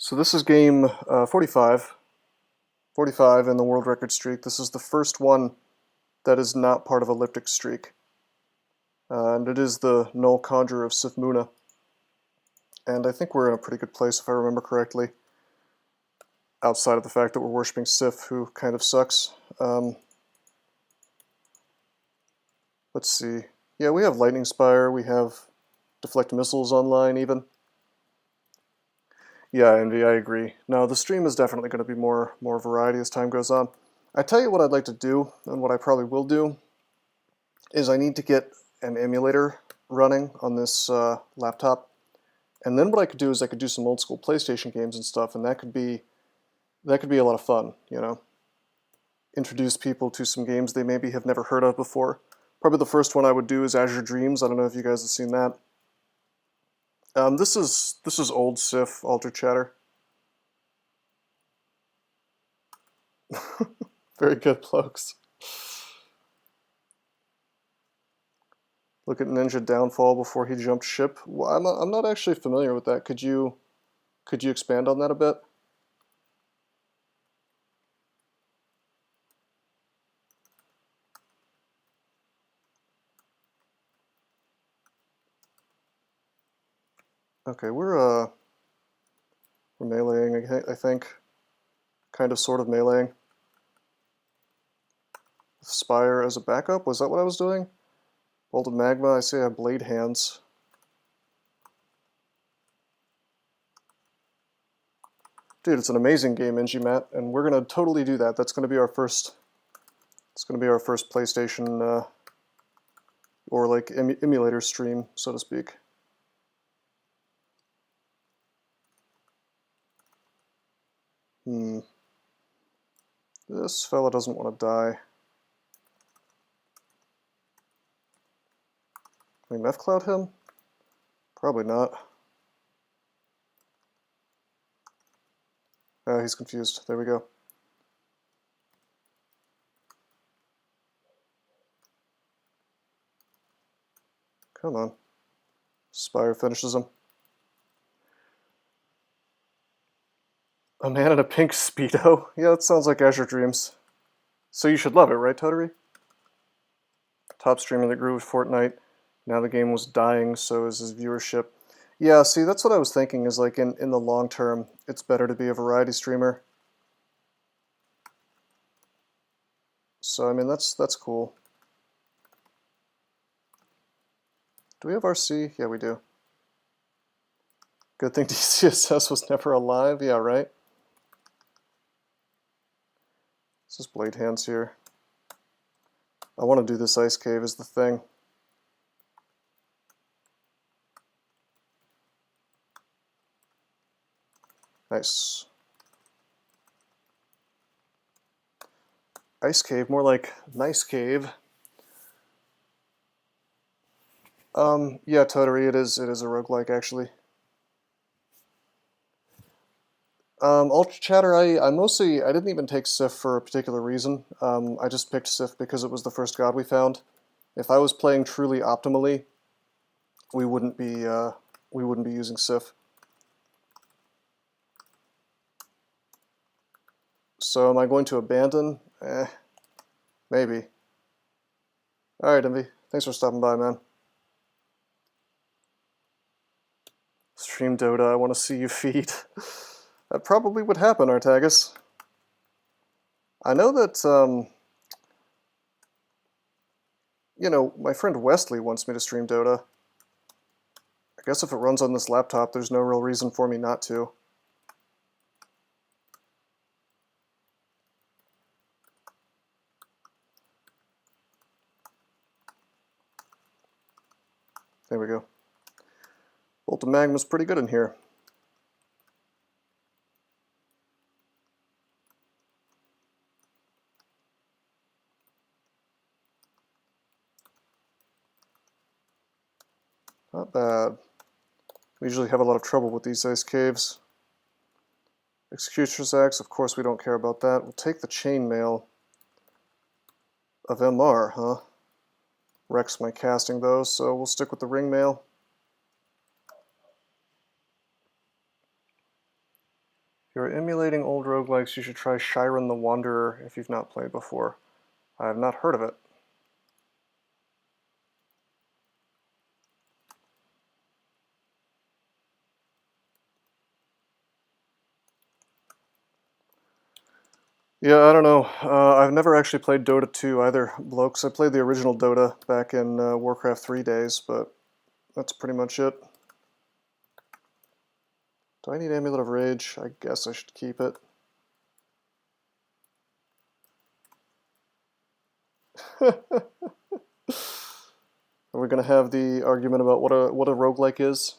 So this is game 45 in the world record streak. This is the first one that is not part of elliptic streak. And it is the Null Conjurer of Sifmuna. And I think we're in a pretty good place if I remember correctly. Outside of the fact that we're worshipping Sif, who kind of sucks. Let's see. Yeah, we have Lightning Spire, we have Deflect Missiles online even. Yeah, Envy, I agree. No, the stream is definitely going to be more variety as time goes on. I tell you what I'd like to do, and what I probably will do, is I need to get an emulator running on this laptop. And then what I could do is I could do some old school PlayStation games and stuff, and that could be a lot of fun, you know. Introduce people to some games they maybe have never heard of before. Probably the first one I would do is Azure Dreams. I don't know if you guys have seen that. This is old Sif Alter Chatter. Very good, blokes. Look at Ninja Downfall before he jumped ship. Well, I'm not actually familiar with that. Could you expand on that a bit? Okay, we're meleeing, I think. Kind of, sort of meleeing. Spire as a backup? Was that what I was doing? Bolt of Magma, I see I have blade hands. Dude, it's an amazing game, Matt, and we're gonna totally do that. That's gonna be our first. It's gonna be our first PlayStation or like emulator stream, so to speak. This fella doesn't want to die. Can we Meth Cloud him? Probably not. He's confused. There we go. Come on. Spire finishes him. A man in a pink Speedo? Yeah, that sounds like Azure Dreams. So you should love it, right, Totary? Top streamer that grew with Fortnite. Now the game was dying, so is his viewership. Yeah, see, that's what I was thinking, is like in the long term, it's better to be a variety streamer. So, I mean, that's cool. Do we have RC? Yeah, we do. Good thing DCSS was never alive. Yeah, right? This is Blade Hands here. I want to do this Ice Cave is the thing. Nice. Ice Cave, more like Nice Cave. Yeah, Totary, it is a roguelike, actually. Ultra Chatter, I didn't even take Sif for a particular reason. I just picked Sif because it was the first god we found. If I was playing truly optimally, we wouldn't be using Sif. So am I going to abandon? Maybe. Alright, Envy. Thanks for stopping by, man. Stream Dota, I want to see you feed. That probably would happen, Artagus. I know that, you know, my friend Wesley wants me to stream Dota. I guess if it runs on this laptop, there's no real reason for me not to. There we go. Bolt of Magma's pretty good in here. Not bad. We usually have a lot of trouble with these ice caves. Executioner's Axe, of course we don't care about that. We'll take the chainmail of MR, huh? Wrecks my casting though, so we'll stick with the ringmail. you're emulating old roguelikes, you should try Shiren the Wanderer if you've not played before. I have not heard of it. Yeah, I don't know. I've never actually played Dota 2 either, blokes. I played the original Dota back in Warcraft 3 days, but that's pretty much it. Do I need Amulet of Rage? I guess I should keep it. Are we going to have the argument about what a roguelike is?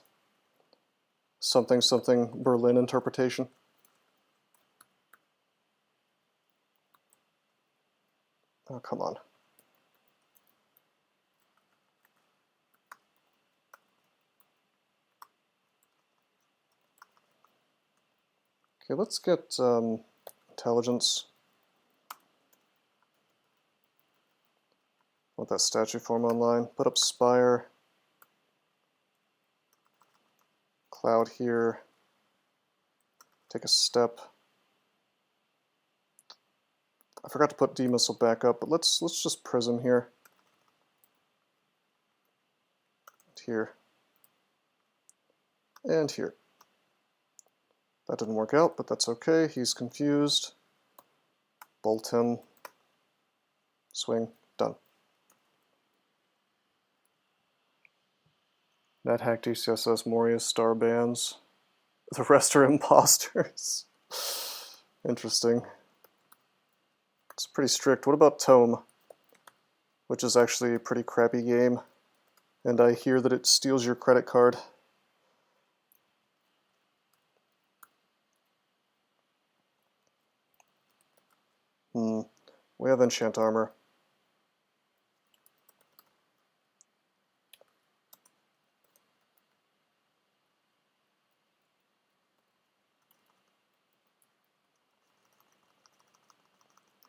Something Berlin interpretation? Oh, come on. Okay, let's get intelligence. Want that statue form online. Put up Spire. Cloud here. Take a step. I forgot to put D-Missile back up, but let's just Prism here. And here. And here. That didn't work out, but that's okay. He's confused. Bolt him. Swing. Done. NetHack, DCSS, Moria, Star Bands. The rest are imposters. Interesting. It's pretty strict. What about Tome? Which is actually a pretty crappy game. And I hear that it steals your credit card. We have Enchant Armor.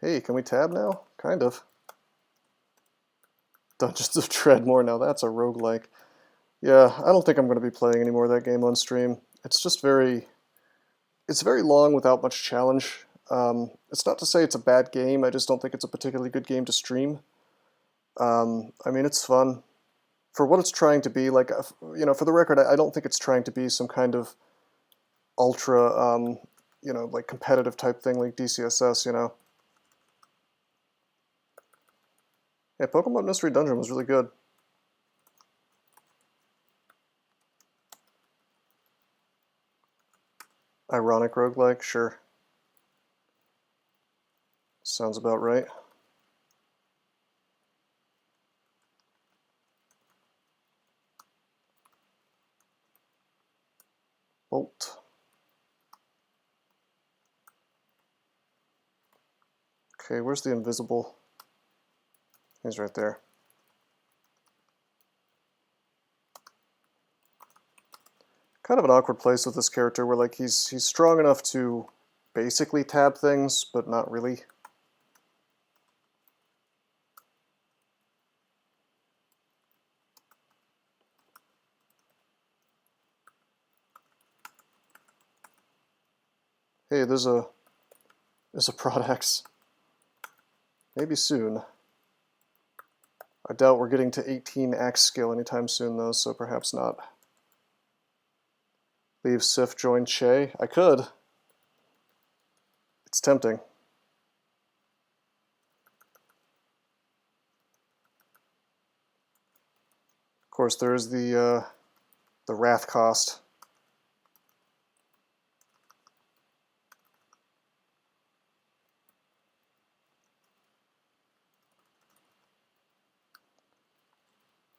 Hey, can we tab now? Kind of. Dungeons of Dreadmore, now that's a roguelike. Yeah, I don't think I'm going to be playing any more of that game on stream. It's just it's very long without much challenge. It's not to say it's a bad game, I just don't think it's a particularly good game to stream. I mean, it's fun. For what it's trying to be, like, you know, for the record, I don't think it's trying to be some kind of ultra, you know, like competitive type thing like DCSS, you know. Yeah, Pokemon Mystery Dungeon was really good. Ironic roguelike, sure. Sounds about right. Bolt. Okay, where's the invisible? He's right there. Kind of an awkward place with this character where like he's strong enough to basically tab things, but not really. Hey, there's a Prodax. Maybe soon. I doubt we're getting to 18 axe skill anytime soon though, so perhaps not. Leave Sif, join Che. I could. It's tempting. Of course, there is the wrath cost.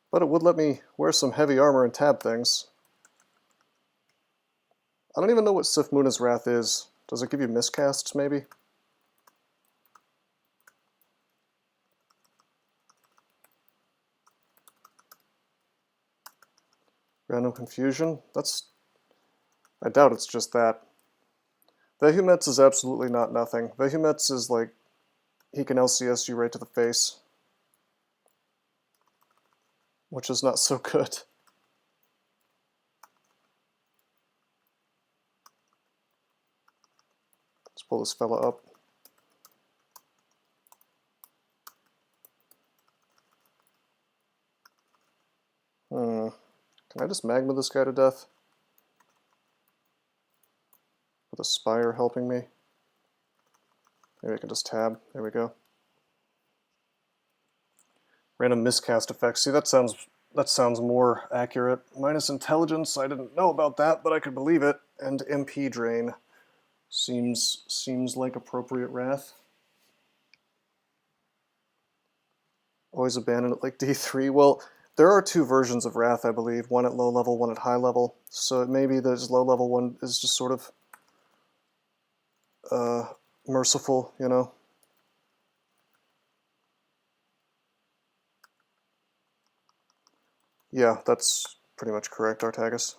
But it would let me wear some heavy armor and tab things. I don't even know what Sif Muna's Wrath is. Does it give you miscasts, maybe? Random confusion? I doubt it's just that. Vehumets is absolutely not nothing. Vehumets is like, he can LCS you right to the face. Which is not so good. pull this fella up. Can I just magma this guy to death? With a spire helping me? Maybe I can just tab. There we go. Random miscast effects. See, that sounds more accurate. Minus intelligence, I didn't know about that, but I could believe it. And MP drain. Seems like appropriate wrath. Always abandon it like D3. Well, there are two versions of wrath, I believe. One at low level, one at high level. So maybe this low level one is just sort of merciful, you know? Yeah, that's pretty much correct, Artagus.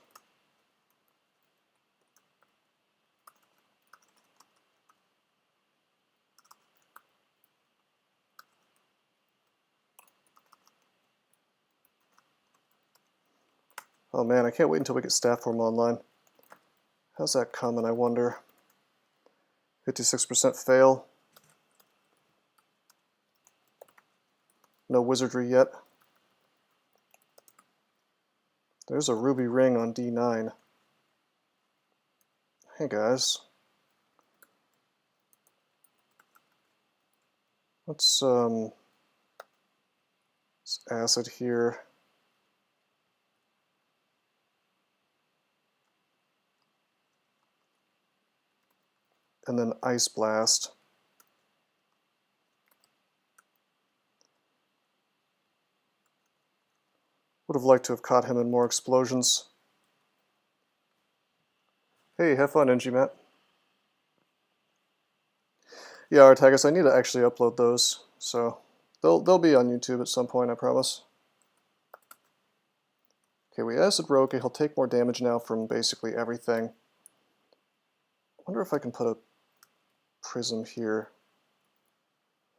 Oh man, I can't wait until we get staff form online. How's that coming, I wonder? 56% fail. No wizardry yet. There's a ruby ring on D9. Hey guys. Let's acid here. And then ice blast. Would have liked to have caught him in more explosions. Hey, have fun, NG Matt. Yeah, Artagus, I need to actually upload those, so they'll be on YouTube at some point, I promise. Okay, we acid Roke. He'll take more damage now from basically everything. I wonder if I can put a prism here.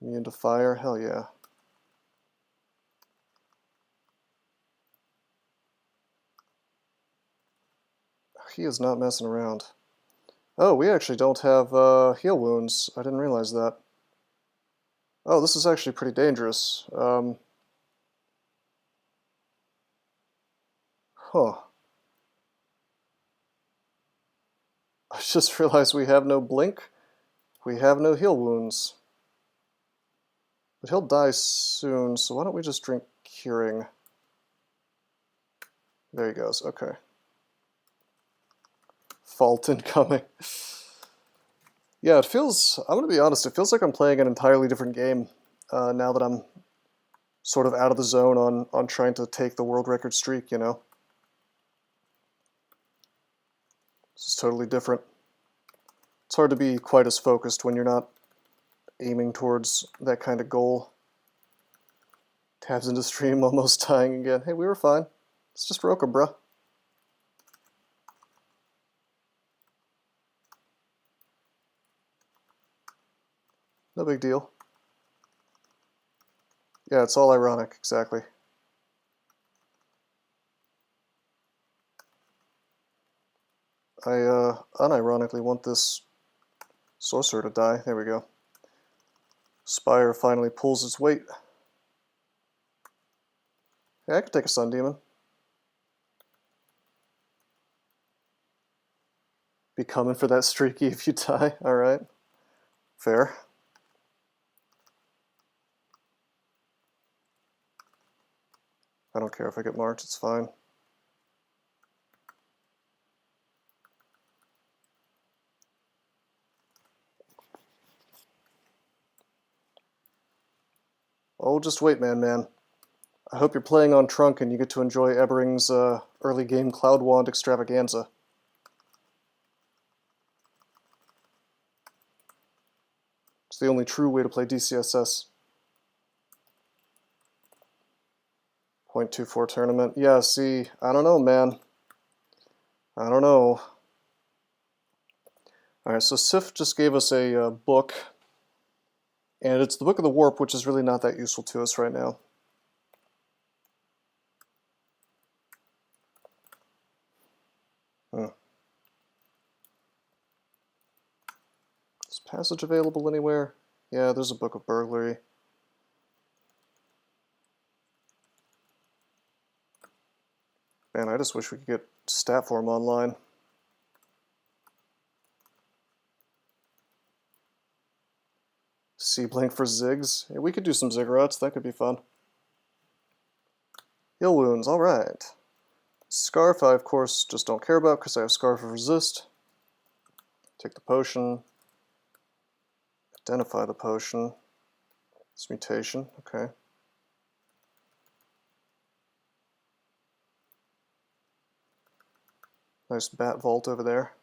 Immune to fire? Hell yeah. He is not messing around. Oh, we actually don't have heal wounds. I didn't realize that. Oh, this is actually pretty dangerous. Huh. I just realized we have no blink. We have no heal wounds. But he'll die soon, so why don't we just drink Curing? There he goes, okay. Fault incoming. Yeah, it feels, I'm going to be honest, it feels like I'm playing an entirely different game now that I'm sort of out of the zone on trying to take the world record streak, you know? This is totally different. It's hard to be quite as focused when you're not aiming towards that kind of goal. Tabs into stream, almost dying again. Hey, we were fine. It's just Roka, bruh. No big deal. Yeah, it's all ironic, exactly. I unironically want this sorcerer to die. There we go. Spire finally pulls its weight. Yeah, I could take a Sun Demon. Be coming for that streaky if you die. Alright. Fair. I don't care if I get marked, it's fine. Oh, just wait, man. I hope you're playing on Trunk and you get to enjoy Ebering's early game Cloud Wand extravaganza. It's the only true way to play DCSS. 0.24 tournament. Yeah, see, I don't know, man. I don't know. Alright, so Sif just gave us a book. And it's the Book of the Warp, which is really not that useful to us right now. Passage available anywhere? Yeah, there's a Book of Burglary. Man, I just wish we could get stat form online. Seablink for Ziggs. Yeah, we could do some Ziggurats, that could be fun. Heal wounds, alright. Scarf I, of course, just don't care about because I have Scarf of Resist. Take the potion. Identify the potion. It's mutation, okay. Nice bat vault over there.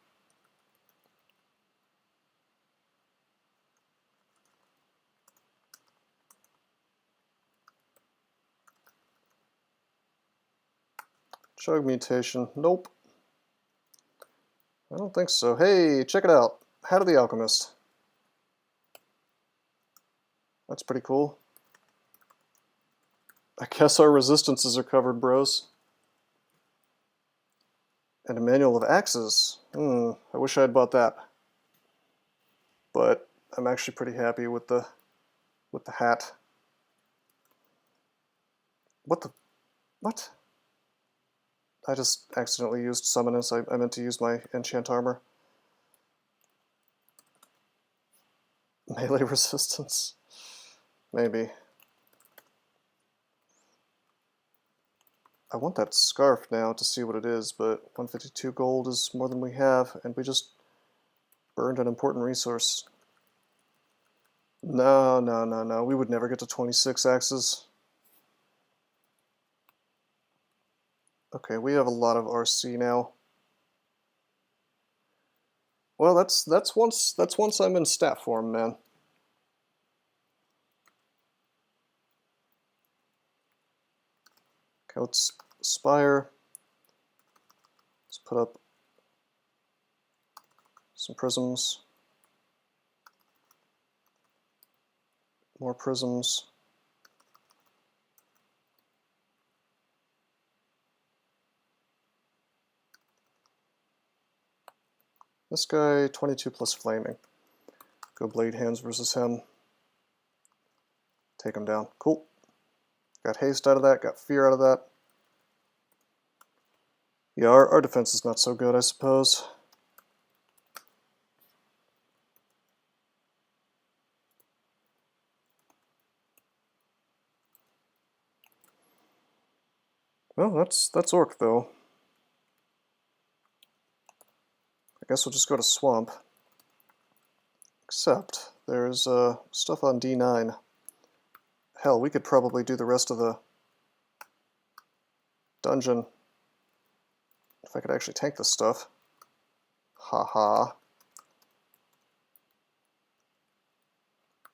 Chug mutation, nope. I don't think so. Hey, check it out. Hat of the Alchemist. That's pretty cool. I guess our resistances are covered, bros. And a manual of axes. I wish I had bought that. But I'm actually pretty happy with the hat. What? I just accidentally used Summonus. I meant to use my enchant armor. Melee resistance. Maybe. I want that scarf now to see what it is, but 152 gold is more than we have, and we just burned an important resource. No. We would never get to 26 axes. Okay, we have a lot of RC now. Well, that's once I'm in stat form, man. Okay, let's aspire. Let's put up some prisms. More prisms. This guy, 22 plus flaming. Go blade hands versus him. Take him down. Cool. Got haste out of that, got fear out of that. Yeah, our defense is not so good, I suppose. Well, that's Orc, though. I guess we'll just go to Swamp. Except, there's stuff on D9. Hell, we could probably do the rest of the dungeon if I could actually tank this stuff. Haha.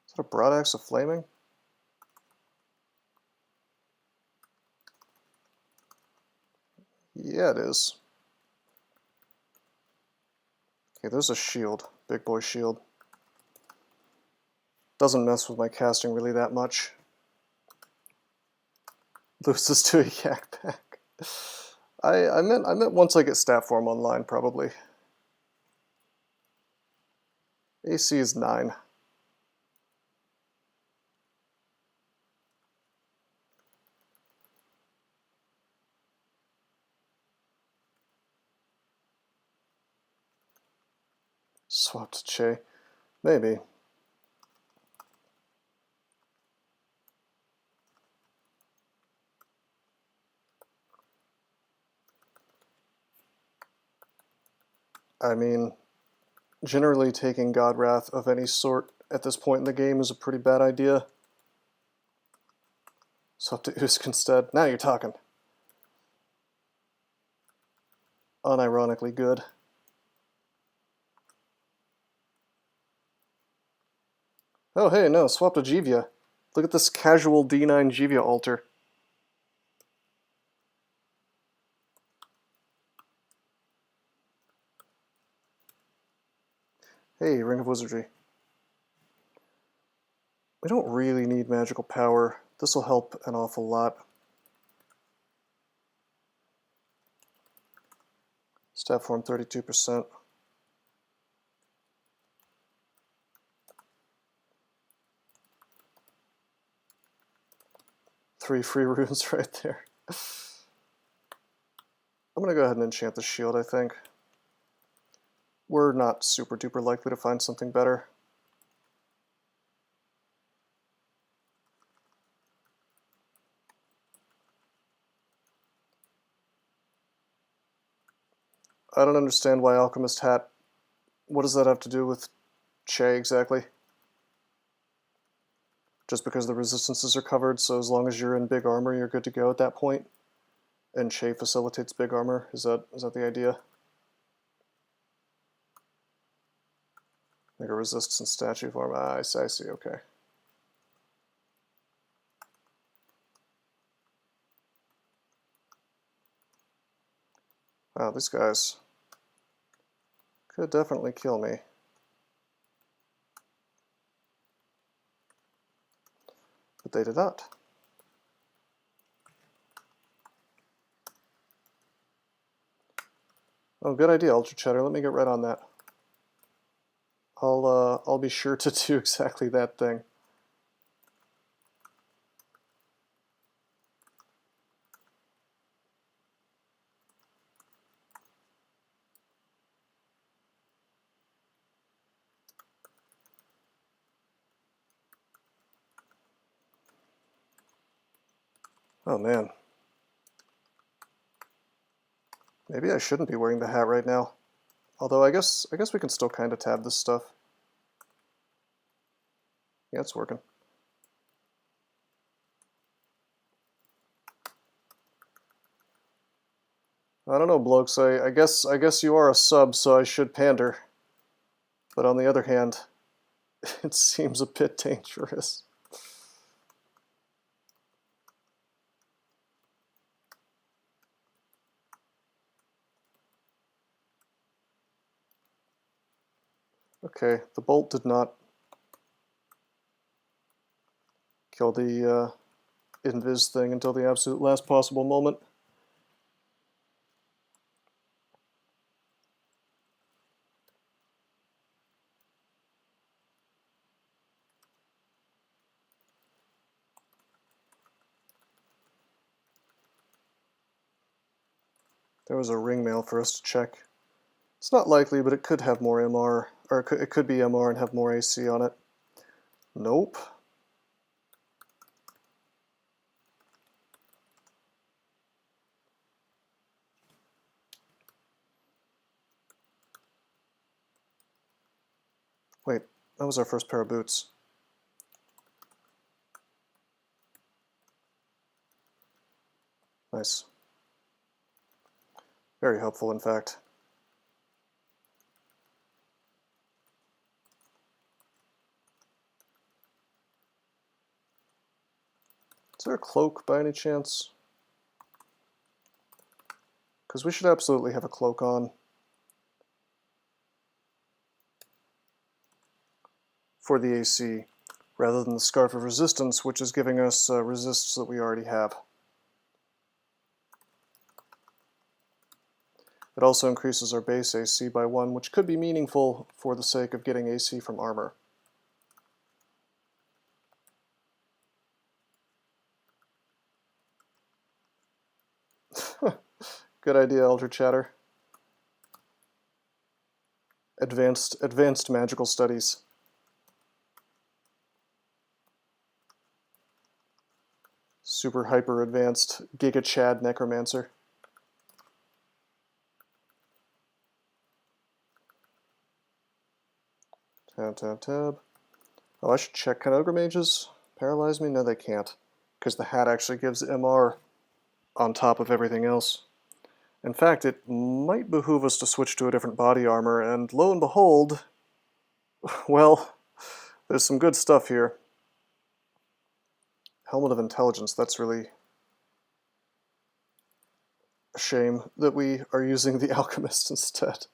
Is that a Broadaxe of Flaming? Yeah, it is. Okay, there's a shield. Big boy shield. Doesn't mess with my casting really that much. Loses to a yak pack. I meant once I get stat form online, probably. AC is 9. Swap to Che. Maybe. I mean, generally taking God Wrath of any sort at this point in the game is a pretty bad idea. Swap to Usk instead. Now you're talking. Unironically good. Oh hey, no, swap to Jivia. Look at this casual D9 Jivia altar. Hey, Ring of Wizardry. We don't really need magical power. This will help an awful lot. Stat form 32%. 3 free runes right there. I'm going to go ahead and enchant the shield, I think. We're not super duper likely to find something better. I don't understand why Alchemist Hat... What does that have to do with Che exactly? Just because the resistances are covered, so as long as you're in big armor, you're good to go at that point? And Che facilitates big armor? Is that the idea? Like a resistance in statue form. Ah, I see, okay. Wow, these guys could definitely kill me. But they did not. Oh, good idea, Ultra Cheddar. Let me get right on that. I'll be sure to do exactly that thing. Oh man. Maybe I shouldn't be wearing the hat right now. Although I guess we can still kind of tab this stuff. Yeah, it's working. I don't know, blokes. I guess you are a sub, so I should pander. But on the other hand, it seems a bit dangerous. Okay, the bolt did not kill the invis thing until the absolute last possible moment. There was a ring mail for us to check. It's not likely, but it could have more MR, or it could be MR and have more AC on it. Nope. Wait, that was our first pair of boots. Nice. Very helpful, in fact. Is there a cloak by any chance? Because we should absolutely have a cloak on. For the AC, rather than the Scarf of Resistance, which is giving us resists that we already have. It also increases our base AC by 1, which could be meaningful for the sake of getting AC from armor. Good idea, Elder Chatter. Advanced magical studies. Super hyper advanced Giga Chad Necromancer. Tab. Oh, I should check. Can Ogre Mages paralyze me? No, they can't. Because the hat actually gives MR on top of everything else. In fact, it might behoove us to switch to a different body armor, and lo and behold, well, there's some good stuff here. Helmet of Intelligence, that's really a shame that we are using the Alchemist instead.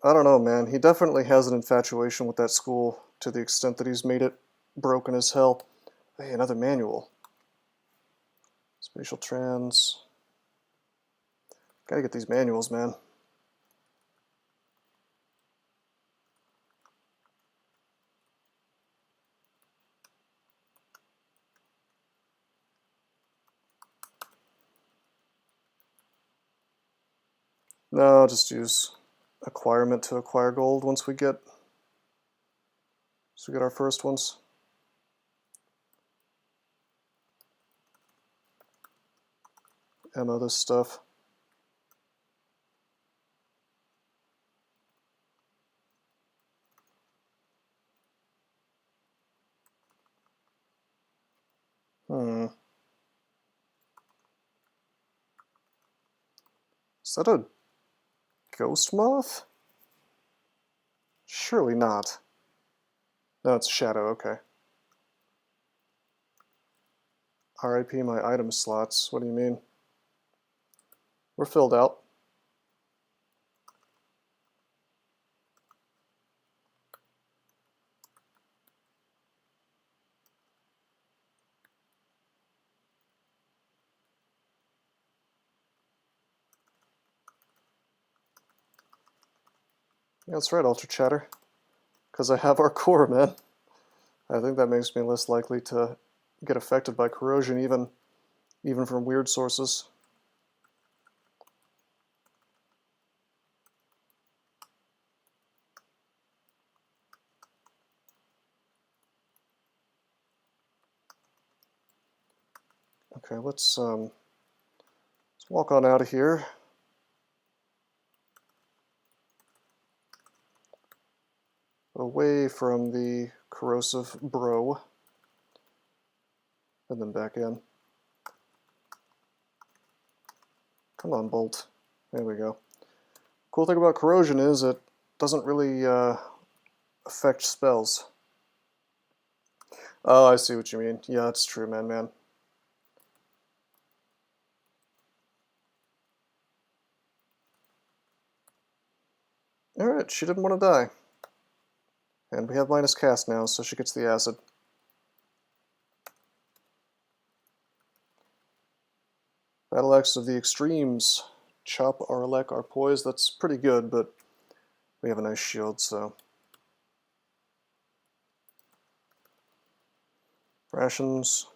I don't know, man. He definitely has an infatuation with that school to the extent that he's made it broken as hell. Hey, another manual. Spatial trans. Gotta get these manuals, man. No, I'll just use acquirement to acquire gold once we get our first ones. Ammo this stuff. Is that a ghost moth? Surely not. No, it's a shadow, okay. RIP my item slots, what do you mean? We're filled out. Yeah, that's right, Ultra Chatter. Because I have our core, man. I think that makes me less likely to get affected by corrosion, even from weird sources. Okay, let's walk on out of here. Away from the corrosive bro. And then back in. Come on, Bolt. There we go. Cool thing about corrosion is it doesn't really affect spells. Oh, I see what you mean. Yeah, that's true, man. Alright, she didn't want to die. And we have minus cast now, so she gets the acid. Battle Axe of the Extremes. Chop our elec, our poise. That's pretty good, but we have a nice shield, so. Rations.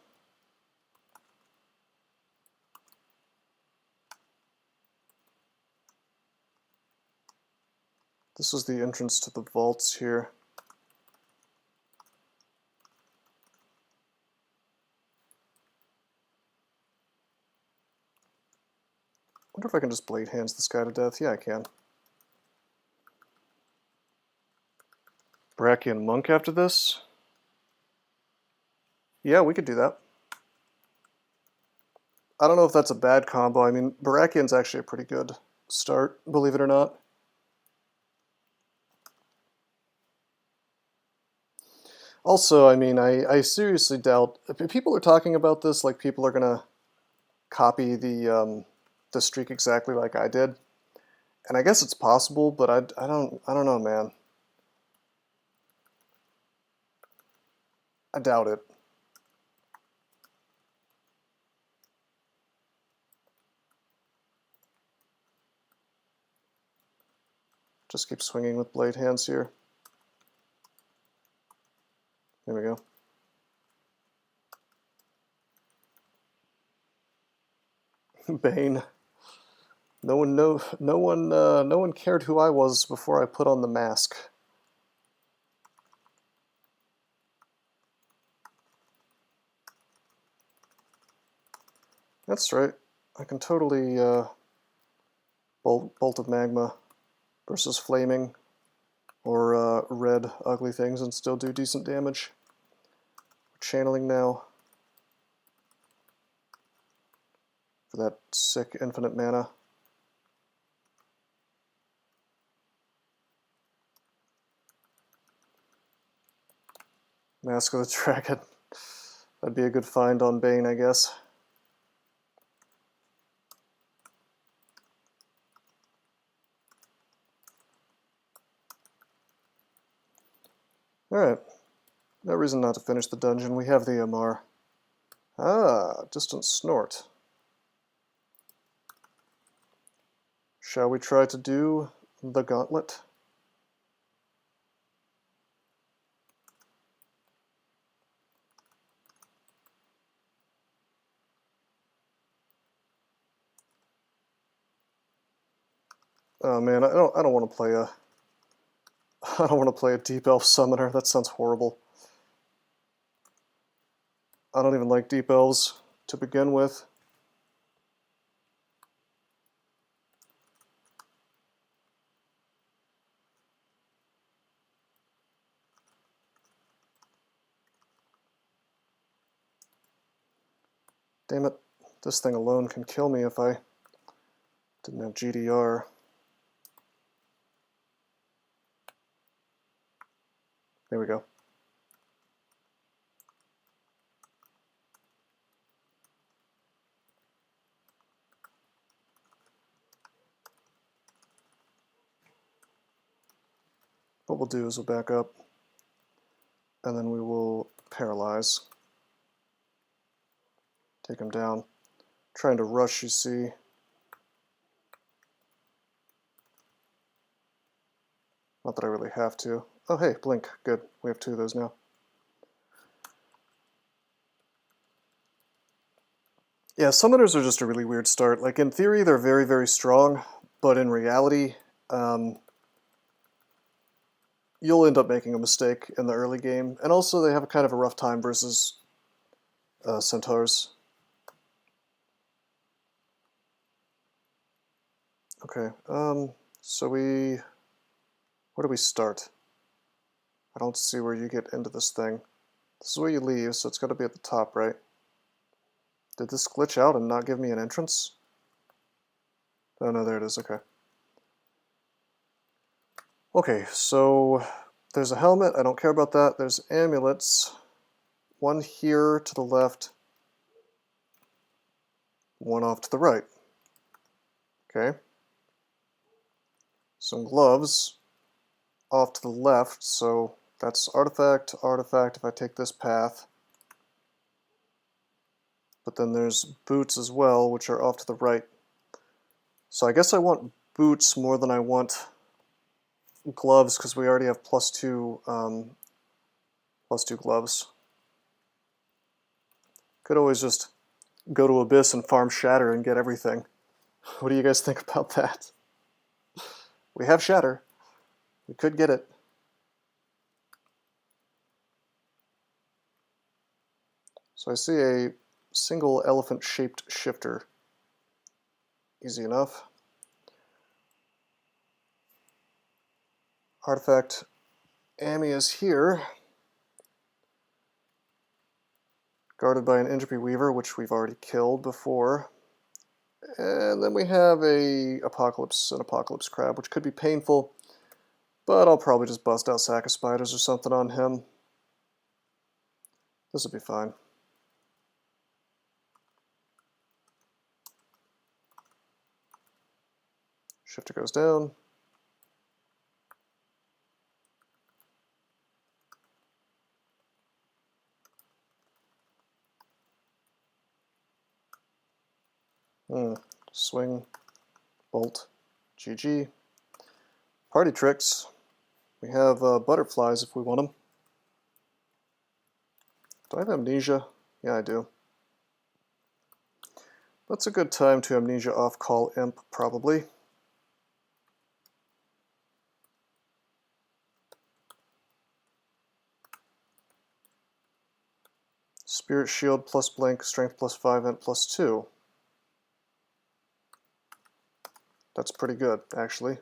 This is the entrance to the vaults here. Wonder if I can just blade hands this guy to death. Yeah, I can. Brachian Monk after this? Yeah, we could do that. I don't know if that's a bad combo. I mean, Brachian's actually a pretty good start, believe it or not. Also, I mean, I seriously doubt... If people are talking about this, like people are going to copy the streak exactly like I did. And I guess it's possible, but I don't know, man. I doubt it. Just keep swinging with blade hands here. There we go. Bane. No one cared who I was before I put on the mask. That's right. I can totally bolt of magma versus flaming or red ugly things and still do decent damage. Channeling now for that sick infinite mana. Mask of the Dragon. That'd be a good find on Bane, I guess. Alright. No reason not to finish the dungeon. We have the MR. Ah, distant snort. Shall we try to do the gauntlet? Oh man, I don't want to play a I don't want to play a Deep Elf Summoner. That sounds horrible. I don't even like Deep Elves to begin with. Damn it. This thing alone can kill me if I didn't have GDR. There we go. What we'll do is we'll back up, and then we will paralyze. Take him down. Trying to rush, you see. Not that I really have to. Oh hey, blink. Good. We have 2 of those now. Yeah, summoners are just a really weird start. Like, in theory, they're very, very strong, but in reality, you'll end up making a mistake in the early game. And also, they have a kind of a rough time versus centaurs. Okay, so where do we start? I don't see where you get into this thing. This is where you leave, so it's got to be at the top, right? Did this glitch out and not give me an entrance? Oh no, there it is, okay. Okay, so there's a helmet, I don't care about that. There's amulets. One here to the left, one off to the right. Okay. Some gloves off to the left, so that's artifact, artifact if I take this path. But then there's boots as well, which are off to the right. So I guess I want boots more than I want gloves, because we already have +2 gloves. Could always just go to Abyss and farm Shatter and get everything. What do you guys think about that? We have Shatter. We could get it. So I see a single elephant-shaped shifter. Easy enough. Artifact Ami is here. Guarded by an Entropy Weaver, which we've already killed before. And then we have an Apocalypse Crab, which could be painful, but I'll probably just bust out Sack of Spiders or something on him. This will be fine. Shifter goes down. Swing, bolt, GG. Party tricks. We have butterflies if we want them. Do I have amnesia? Yeah, I do. That's a good time to amnesia off-call imp, probably. Spirit Shield plus blank, Strength plus 5, and plus 2. That's pretty good, actually,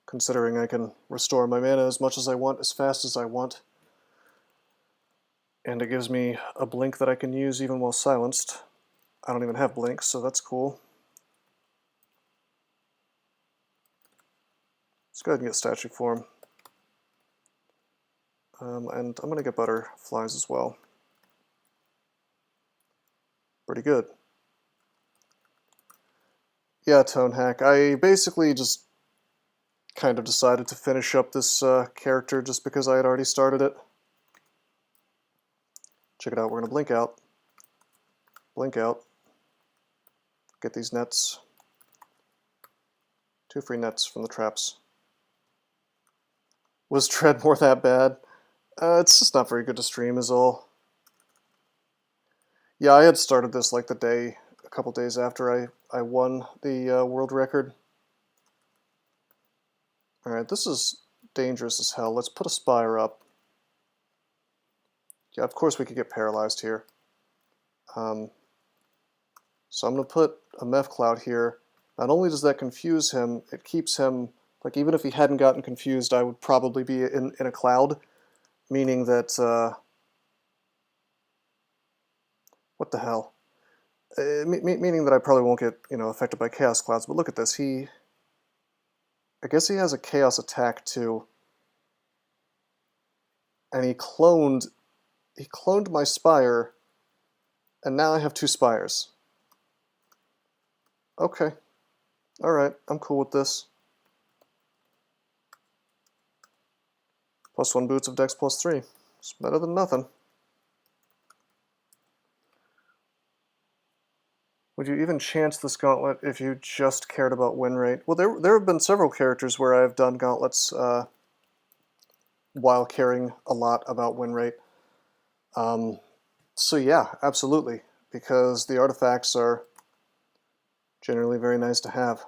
considering I can restore my mana as much as I want, as fast as I want. And it gives me a blink that I can use even while silenced. I don't even have blinks, so that's cool. Let's go ahead and get statue form. And I'm going to get butterflies as well. Pretty good. Yeah, Tone Hack. I basically just kind of decided to finish up this character just because I had already started it. Check it out, we're going to blink out, get these nets. 2 free nets from the traps. Was Treadmore that bad? It's just not very good to stream is all. Yeah, I had started this like a couple days after I won the world record. Alright, this is dangerous as hell. Let's put a Spire up. Yeah, of course we could get paralyzed here. So I'm going to put a Meph Cloud here. Not only does that confuse him, it keeps him, like even if he hadn't gotten confused, I would probably be in a cloud, meaning that, what the hell? Meaning that I probably won't get, affected by Chaos Clouds, but look at this, I guess he has a Chaos attack too, and he cloned my Spire, and now I have 2 Spires. Okay. Alright, I'm cool with this. +1 boots of Dex +3. It's better than nothing. Would you even chance this gauntlet if you just cared about win rate? Well, there have been several characters where I've done gauntlets while caring a lot about win rate. So yeah, absolutely, because the artifacts are generally very nice to have,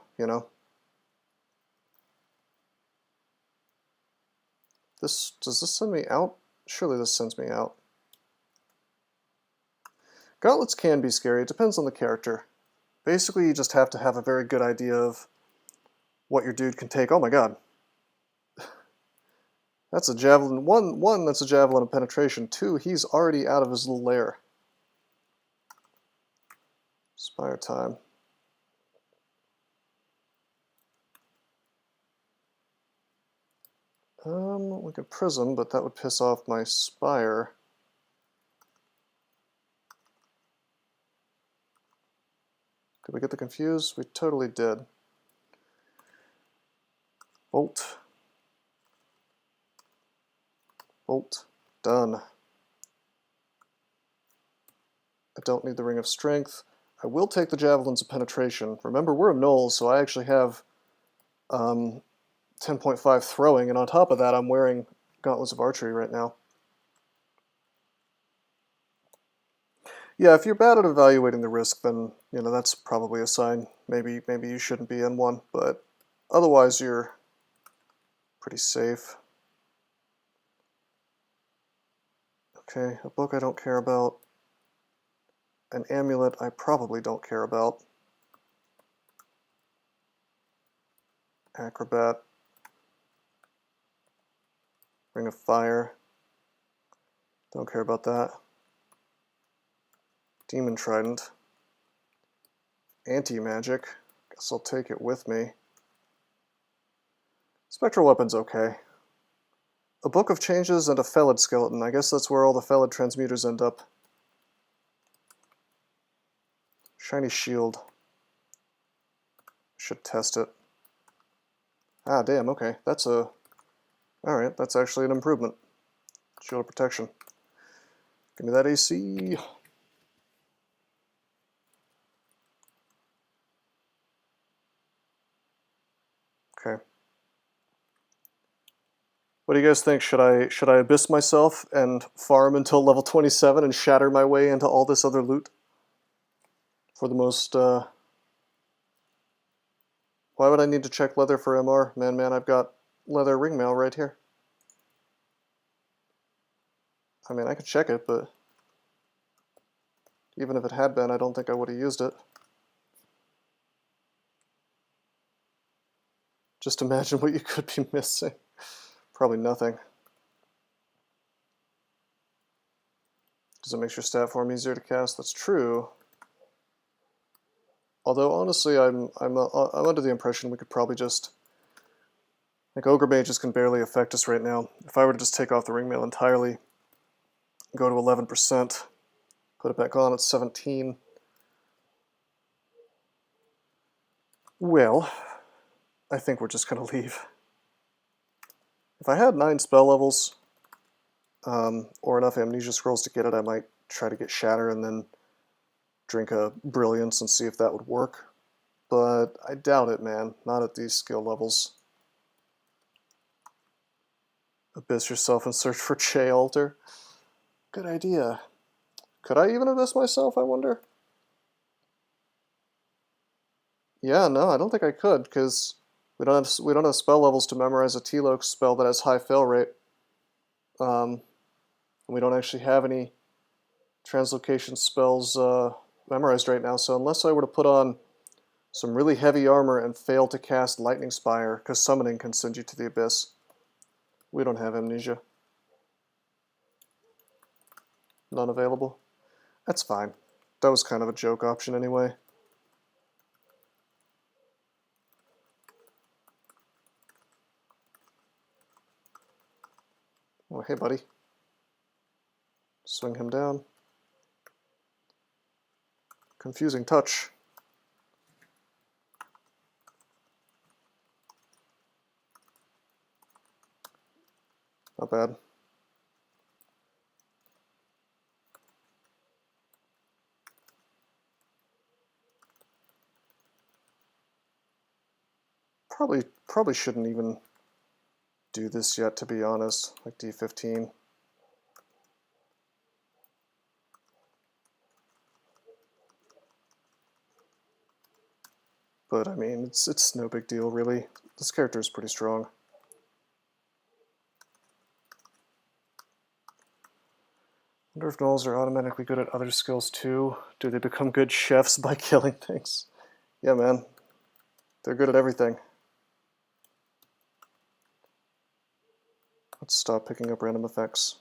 Does this send me out? Surely this sends me out. Gauntlets can be scary. It depends on the character. Basically, you just have to have a very good idea of what your dude can take. Oh my god. That's a javelin. One, that's a javelin of penetration. 2, he's already out of his little lair. Spire time. We could prism, but that would piss off my Spire. Did we get the confuse? We totally did. Bolt. Bolt. Done. I don't need the Ring of Strength. I will take the Javelins of Penetration. Remember, we're a Null, so I actually have 10.5 throwing, and on top of that, I'm wearing Gauntlets of Archery right now. Yeah, if you're bad at evaluating the risk, then, that's probably a sign. Maybe you shouldn't be in one, but otherwise you're pretty safe. Okay, a book I don't care about. An amulet I probably don't care about. Acrobat. Ring of Fire. Don't care about that. Demon Trident. Anti-magic. Guess I'll take it with me. Spectral Weapon's okay. A Book of Changes and a Felid Skeleton. I guess that's where all the Felid Transmuters end up. Shiny Shield. Should test it. Ah, damn, okay. That's a... Alright, that's actually an improvement. Shield of Protection. Give me that AC. Okay. What do you guys think? Should I abyss myself and farm until level 27 and shatter my way into all this other loot? For the most, Why would I need to check leather for MR? Man, I've got leather ringmail right here. I mean, I could check it, but even if it had been, I don't think I would have used it. Just imagine what you could be missing. Probably nothing. Does it make your stat form easier to cast? That's true. Although honestly, I'm under the impression we could probably just, like, Ogre Mages can barely affect us right now. If I were to just take off the ringmail entirely, go to 11%, put it back on at 17. Well, I think we're just gonna leave. If I had 9 spell levels, or enough Amnesia Scrolls to get it, I might try to get Shatter and then drink a Brilliance and see if that would work. But I doubt it, man. Not at these skill levels. Abyss yourself and search for Che Altar. Good idea. Could I even abyss myself, I wonder? Yeah, no, I don't think I could, because We don't have spell levels to memorize a T-Loc spell that has high fail rate. We don't actually have any translocation spells memorized right now, so unless I were to put on some really heavy armor and fail to cast Lightning Spire, because summoning can send you to the Abyss, we don't have Amnesia. None available. That's fine. That was kind of a joke option anyway. Oh, hey buddy. Swing him down. Confusing touch. Not bad. Probably shouldn't even do this yet, to be honest. Like D15. But I mean, it's no big deal really. This character is pretty strong. I wonder if gnolls are automatically good at other skills too. Do they become good chefs by killing things? Yeah, man. They're good at everything. Let's stop picking up random effects.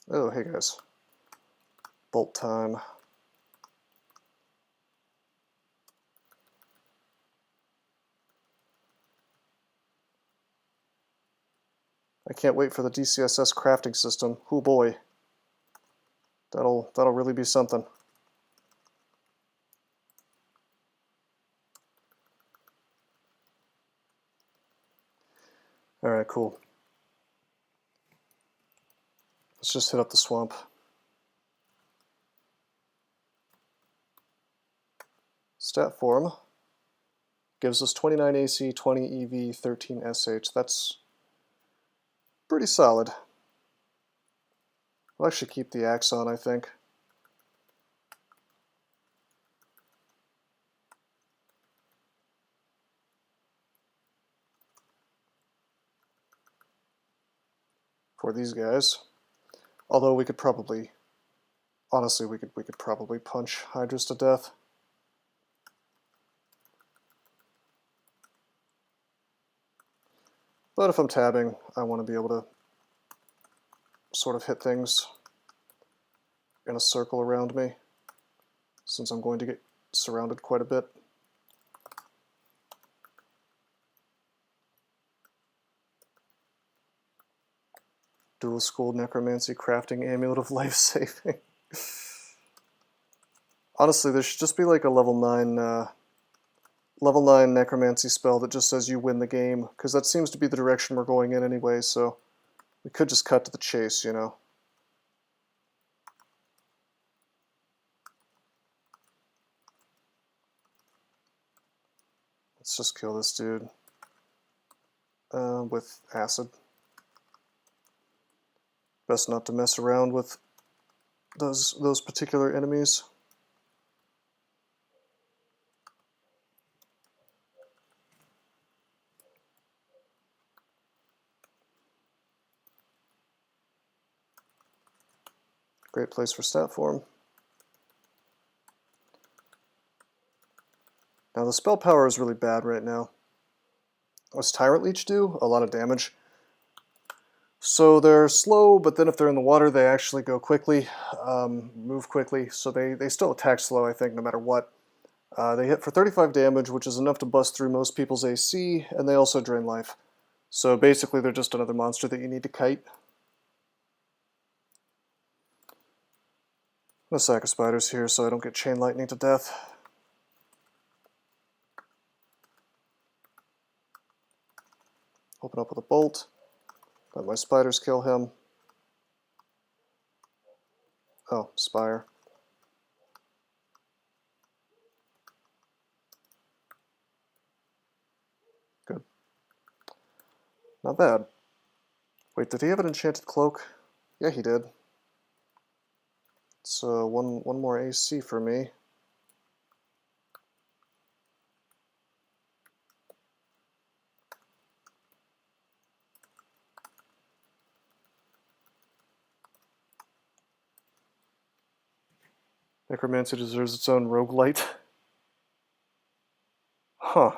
Oh, hey guys. Bolt time. I can't wait for the DCSS crafting system. Oh boy. That'll really be something. Alright, cool. Let's just hit up the swamp. Stat form gives us 29 AC, 20 EV, 13 SH. That's pretty solid. I'll actually keep the axe on, I think. For these guys. Although we could probably, honestly, we could probably punch Hydras to death. But if I'm tabbing, I want to be able to sort of hit things in a circle around me, since I'm going to get surrounded quite a bit. Dual School Necromancy Crafting Amulet of Life Saving. Honestly, there should just be like a level 9 Necromancy spell that just says you win the game, because that seems to be the direction we're going in anyway, so we could just cut to the chase, you know. Let's just kill this dude with acid. Best not to mess around with those particular enemies. Great place for stat form. Now the spell power is really bad right now. What's Tyrant Leech do? A lot of damage. So they're slow, but then if they're in the water, they actually go quickly, move quickly. So they still attack slow, I think, no matter what. They hit for 35 damage, which is enough to bust through most people's AC, and they also drain life. So basically they're just another monster that you need to kite. No sack of spiders here so I don't get chain lightning to death. Open up with a bolt. Let my spiders kill him. Oh, spire. Good. Not bad. Wait, did he have an enchanted cloak? Yeah, he did. So one more AC for me. Necromancy deserves its own roguelite. Huh.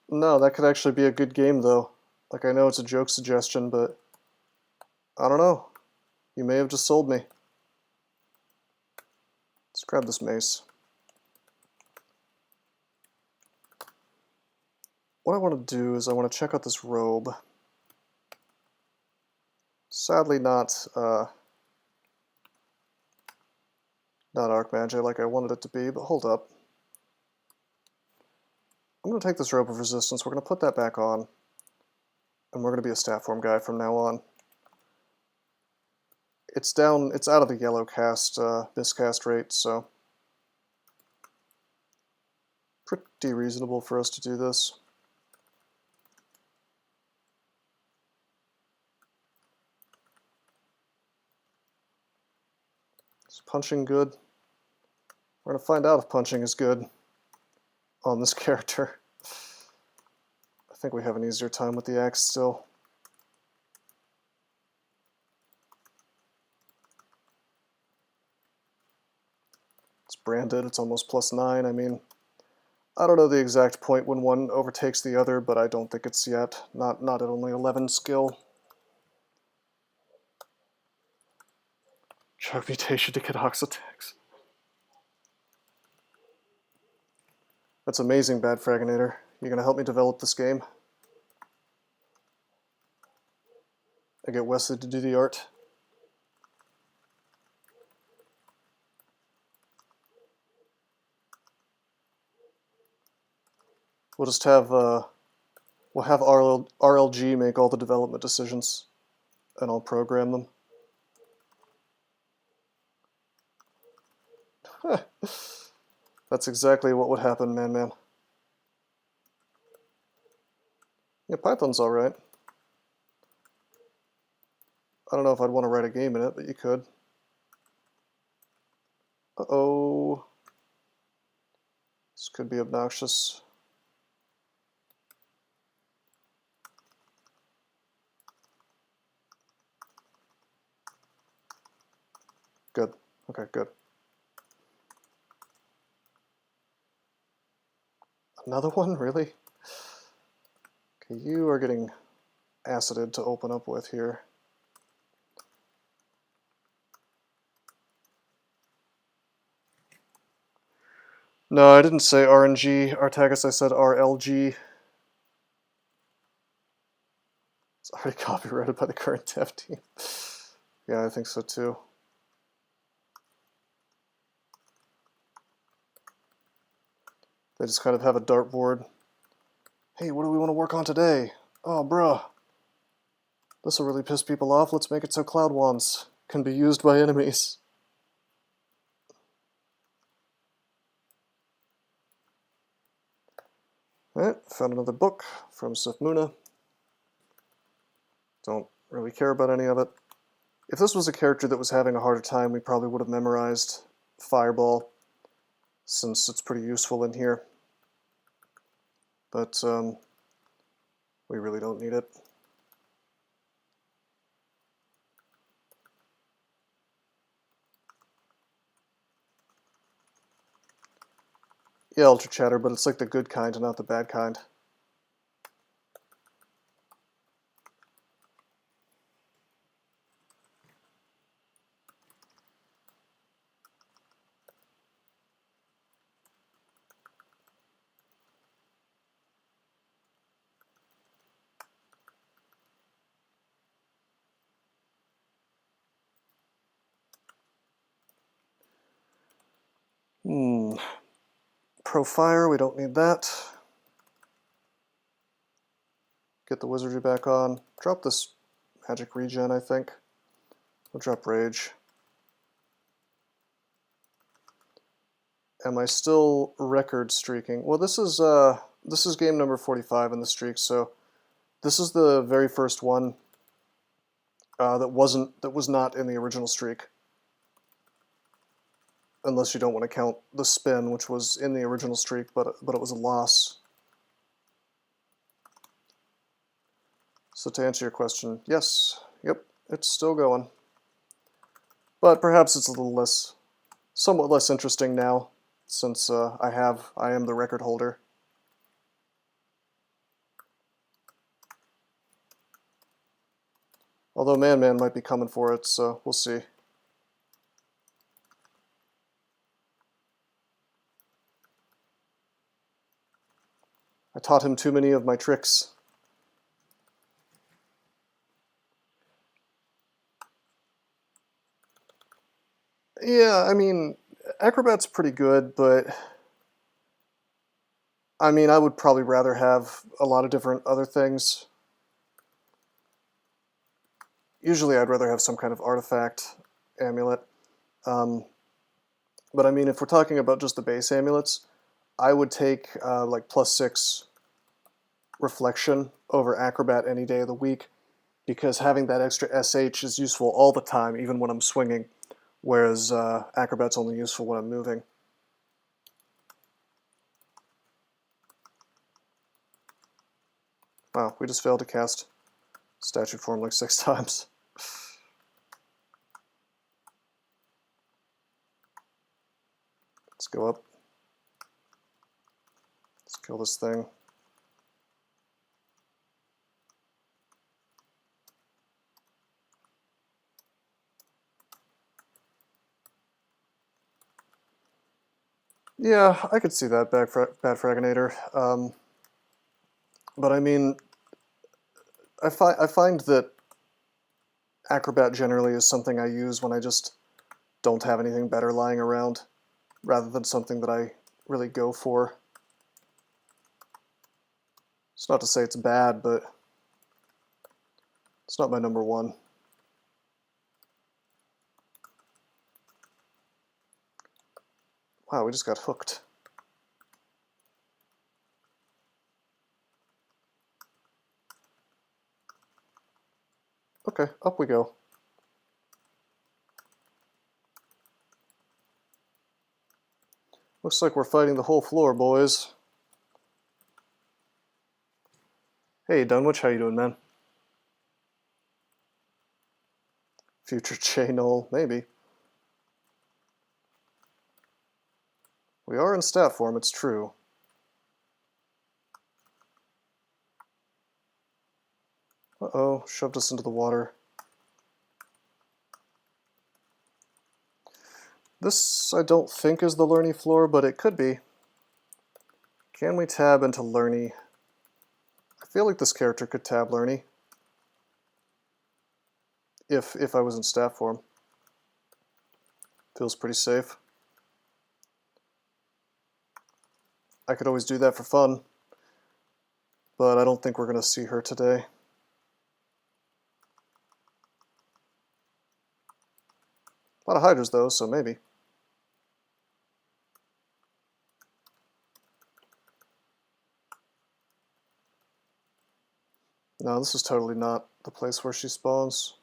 No, that could actually be a good game, though. Like, I know it's a joke suggestion, but I don't know. You may have just sold me. Let's grab this mace. What I want to do is I want to check out this robe. Sadly not Archmagi like I wanted it to be, but hold up. I'm going to take this robe of resistance, we're going to put that back on, and we're going to be a staff form guy from now on. It's out of the yellow cast, miscast rate, so pretty reasonable for us to do this. Is punching good? We're going to find out if punching is good on this character. I think we have an easier time with the axe still. It's branded, it's almost +9. I mean, I don't know the exact point when one overtakes the other, but I don't think it's yet. Not at only 11 skill. Chug mutation to get ox attacks. That's amazing, Bad Fraginator. You gonna help me develop this game? I get Wesley to do the art. We'll just have we'll have RLG make all the development decisions, and I'll program them. That's exactly what would happen, man. Yeah, Python's alright. I don't know if I'd want to write a game in it, but you could. Uh-oh. This could be obnoxious. Good. Okay, good. Another one? Really? Okay, you are getting acided to open up with here. No, I didn't say RNG, Artagus, I said RLG. It's already copyrighted by the current dev team. Yeah, I think so too. They just kind of have a dartboard. Hey, what do we want to work on today? Oh, bruh. This will really piss people off. Let's make it so cloud wands can be used by enemies. Alright, found another book from Sifmuna. Don't really care about any of it. If this was a character that was having a harder time, we probably would have memorized Fireball, since it's pretty useful in here. But we really don't need it. Yeah, Ultra Chatter, but it's like the good kind and not the bad kind. Pro Fire, we don't need that. Get the wizardry back on. Drop this magic regen, I think. We'll drop Rage. Am I still record streaking? Well, this is game number 45 in the streak, so this is the very first one that was not in the original streak. Unless you don't want to count the spin, which was in the original streak, but it was a loss. So to answer your question, yes, yep, it's still going. But perhaps it's a little less somewhat less interesting now, since I am the record holder. Although Man might be coming for it, so we'll see. I taught him too many of my tricks. Yeah, I mean, Acrobat's pretty good, but I mean, I would probably rather have a lot of different other things. Usually I'd rather have some kind of artifact amulet. But I mean, if we're talking about just the base amulets, I would take like +6 reflection over Acrobat any day of the week, because having that extra SH is useful all the time, even when I'm swinging, whereas Acrobat's only useful when I'm moving. Wow, we just failed to cast statue form like 6 times. Let's go up. Let's kill this thing. Yeah, I could see that, Bad Fraginator. But I mean, I find that Acrobat generally is something I use when I just don't have anything better lying around, rather than something that I really go for. It's not to say it's bad, but it's not my number one. Wow, we just got hooked. Okay, up we go. Looks like we're fighting the whole floor, boys. Hey, Dunwich, how you doing, man? Future J-Null, maybe. We are in stat form, it's true. Uh-oh, shoved us into the water. This, I don't think, is the Lerny floor, but it could be. Can we tab into Lerny? I feel like this character could tab Lerny. If I was in stat form. Feels pretty safe. I could always do that for fun, but I don't think we're going to see her today. A lot of hydras though, so maybe. No, this is totally not the place where she spawns.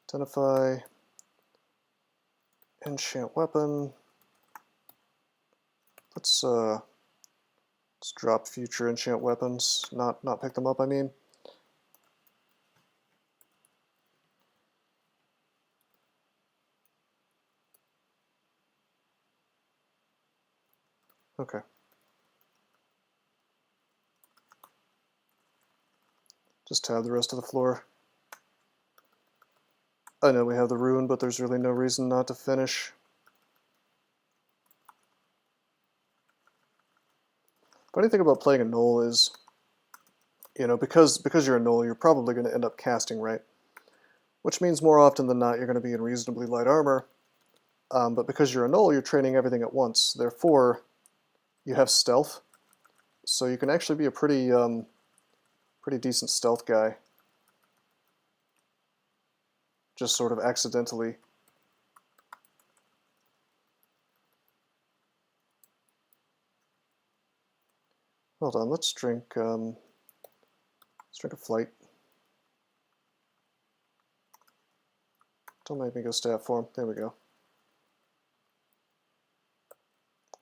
Identify. Enchant weapon. Let's drop future enchant weapons. Not pick them up, I mean. Okay. Just tab the rest of the floor. I know we have the rune, but there's really no reason not to finish. Funny thing about playing a null is, you know, because you're a null, you're probably going to end up casting right. Which means more often than not, you're going to be in reasonably light armor. But because you're a null, you're training everything at once. Therefore, you have stealth. So you can actually be a pretty decent stealth guy. Just sort of accidentally. Hold on, let's drink a flight. Don't make me go stat form. There we go.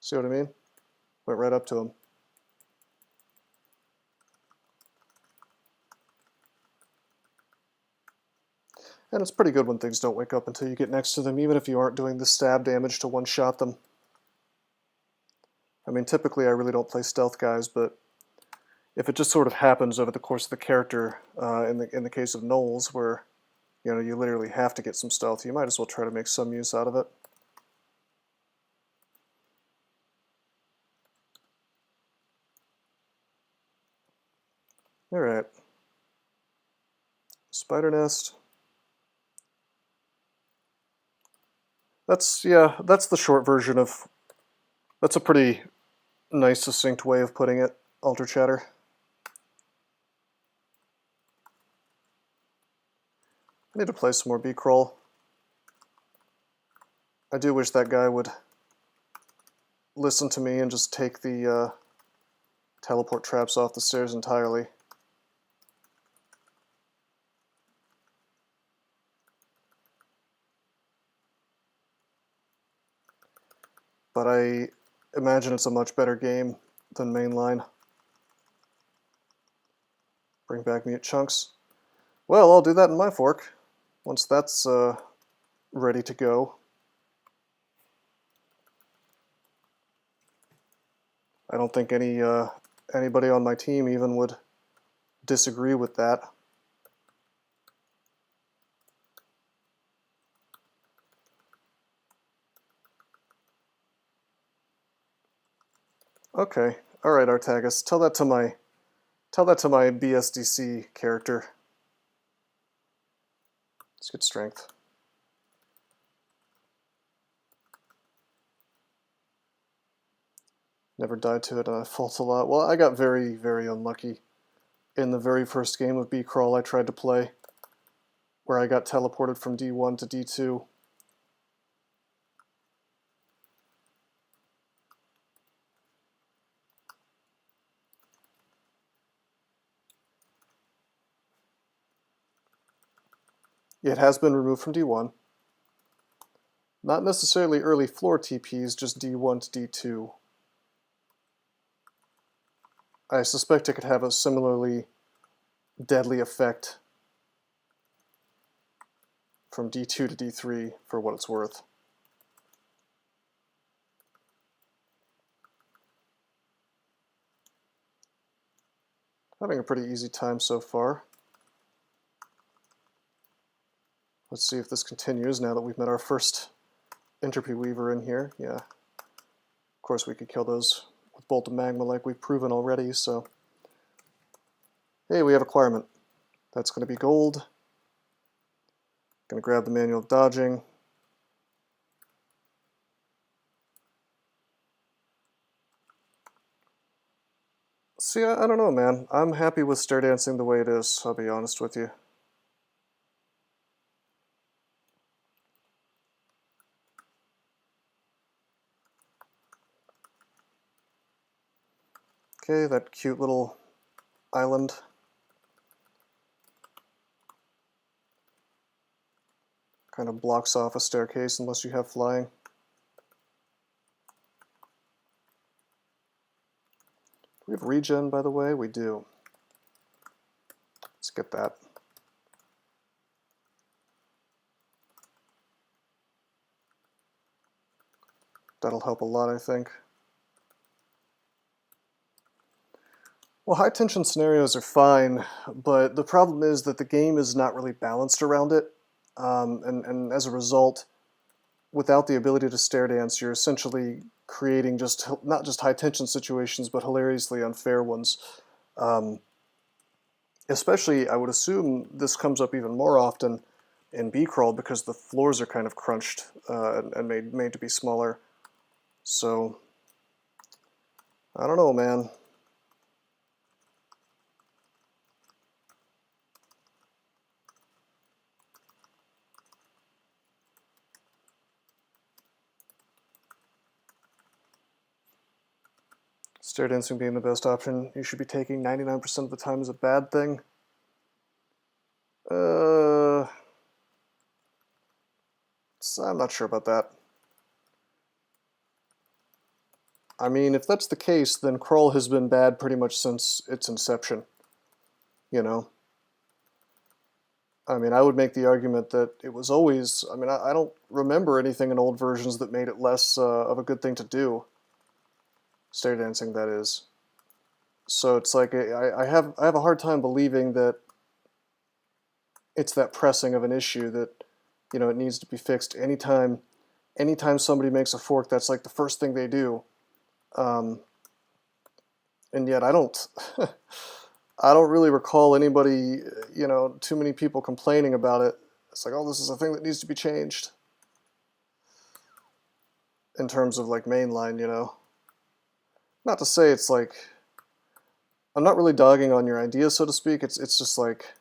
See what I mean? Went right up to him. And it's pretty good when things don't wake up until you get next to them, even if you aren't doing the stab damage to one-shot them. I mean, typically I really don't play stealth guys, but if it just sort of happens over the course of the character, in the case of Knowles, where you literally have to get some stealth, you might as well try to make some use out of it. Alright. Spider nest. That's the short version of... That's a pretty nice, succinct way of putting it, Alter Chatter. I need to play some more B-Crawl. I do wish that guy would listen to me and just take the teleport traps off the stairs entirely. But I imagine it's a much better game than mainline. Bring back mute chunks. Well, I'll do that in my fork once that's ready to go. I don't think anybody on my team even would disagree with that. Okay, all right, Artagus, tell that to my BSDC character. Let's get strength. Never died to it, and I fault a lot. Well, I got very, very unlucky in the very first game of B-Crawl I tried to play, where I got teleported from D1 to D2. It has been removed from D1. Not necessarily early floor TPs, just D1 to D2. I suspect it could have a similarly deadly effect from D2 to D3 for what it's worth. Having a pretty easy time so far. Let's see if this continues now that we've met our first Entropy Weaver in here. Yeah. Of course we could kill those with Bolt of Magma like we've proven already, so... Hey, we have acquirement. That's going to be gold. Going to grab the manual of dodging. See, I don't know, man. I'm happy with Stair Dancing the way it is, I'll be honest with you. Okay, that cute little island. Kind of blocks off a staircase unless you have flying. Do we have regen, by the way? We do. Let's get that. That'll help a lot, I think. Well, high tension scenarios are fine, but the problem is that the game is not really balanced around it. And as a result, without the ability to stair dance, you're essentially creating not just high tension situations, but hilariously unfair ones. Especially, I would assume this comes up even more often in B-Crawl because the floors are kind of crunched and made to be smaller. So, I don't know, man. Stair dancing being the best option you should be taking 99% of the time is a bad thing. I'm not sure about that. I mean, if that's the case, then Crawl has been bad pretty much since its inception. You know? I mean, I would make the argument that it was always, I mean, I don't remember anything in old versions that made it less of a good thing to do. Stair dancing, that is. So it's like, I have a hard time believing that it's that pressing of an issue that, you know, it needs to be fixed anytime somebody makes a fork, that's like the first thing they do. And yet I don't, I don't really recall anybody, you know, too many people complaining about it. It's like, oh, this is a thing that needs to be changed. In terms of like mainline, you know. Not to say it's like, I'm not really dogging on your idea, so to speak. It's just like,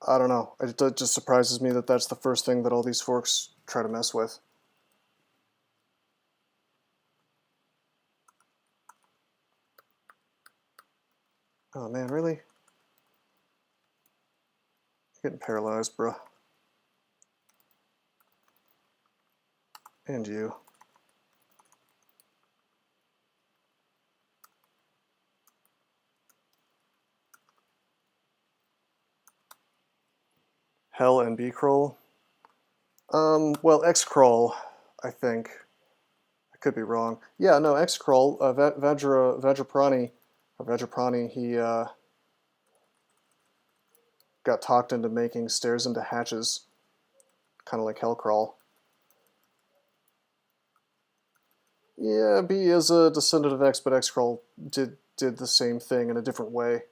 I don't know. It just surprises me that that's the first thing that all these forks try to mess with. Oh man, really? Getting paralyzed, bruh. And you. Hell and B-crawl? Well, X-crawl, I think. I could be wrong. Yeah, no, X-crawl, Vajraprani, he got talked into making stairs into hatches, kind of like Hellcrawl. Yeah, B is a descendant of X, but X-crawl did the same thing in a different way.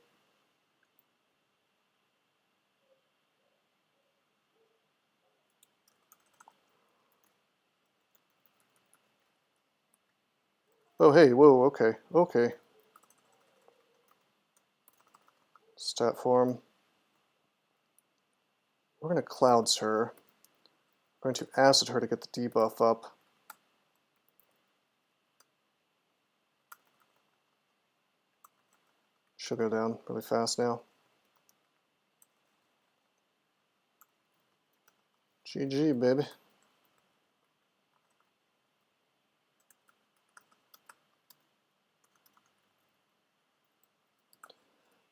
Oh, hey, whoa, okay, okay. Stat form. We're going to clouds her. We're going to acid her to get the debuff up. She'll go down really fast now. GG, baby.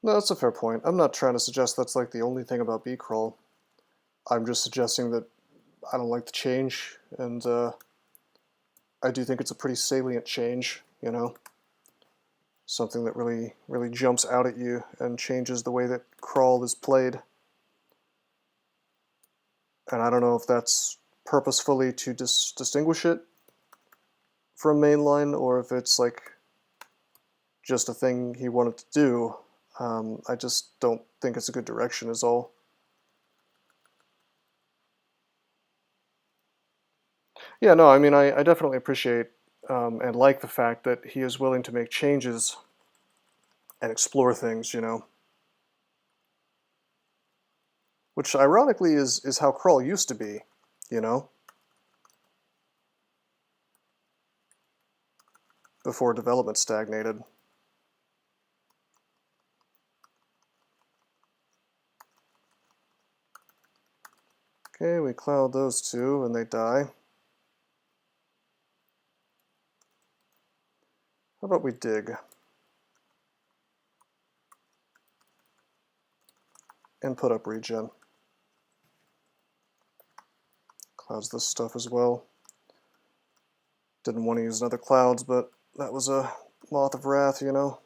No, that's a fair point. I'm not trying to suggest that's like the only thing about B-crawl. I'm just suggesting that I don't like the change, and I do think it's a pretty salient change, you know? Something that really jumps out at you and changes the way that crawl is played. And I don't know if that's purposefully to distinguish it from mainline, or if it's like just a thing he wanted to do. I just don't think it's a good direction is all. Yeah, no, I mean, I definitely appreciate and like the fact that he is willing to make changes and explore things, you know. Which ironically is how crawl used to be, you know. Before development stagnated. Okay, we cloud those two and they die. How about we dig? And put up regen. Clouds this stuff as well. Didn't want to use another clouds, but that was a Moth of Wrath, you know.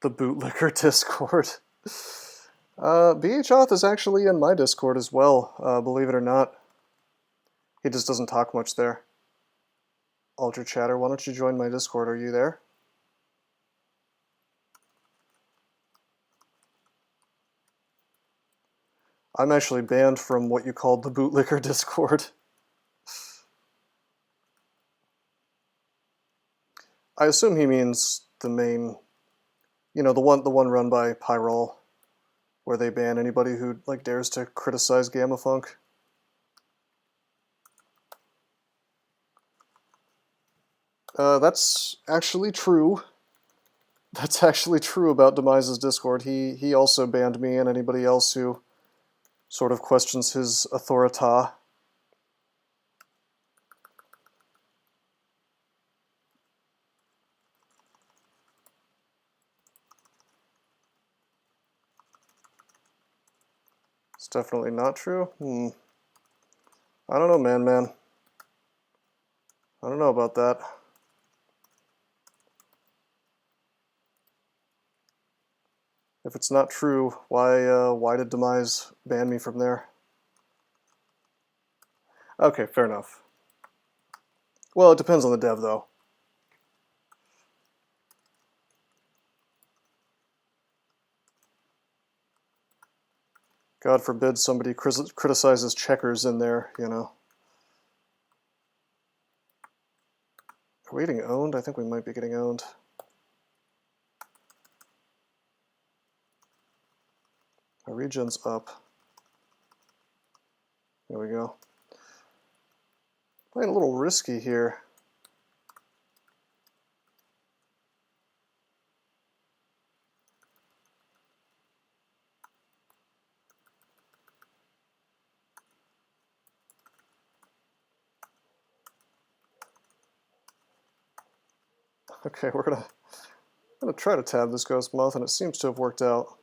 The bootlicker Discord. BHOth is actually in my Discord as well, believe it or not. He just doesn't talk much there. Ultra Chatter, why don't you join my Discord? Are you there? I'm actually banned from what you called the bootlicker Discord. I assume he means the main, you know, the one run by Pyrol, where they ban anybody who like dares to criticize Gamma Funk. That's actually true. That's actually true about Demise's Discord. He also banned me and anybody else who sort of questions his authority. It's definitely not true. I don't know, man. I don't know about that. If it's not true, why did Demise ban me from there? Okay, fair enough. Well, it depends on the dev, though. God forbid somebody criticizes checkers in there, you know. Are we getting owned? I think we might be getting owned. Our regen's up. There we go. Playing a little risky here. Okay, we're gonna try to tab this ghost moth, and it seems to have worked out.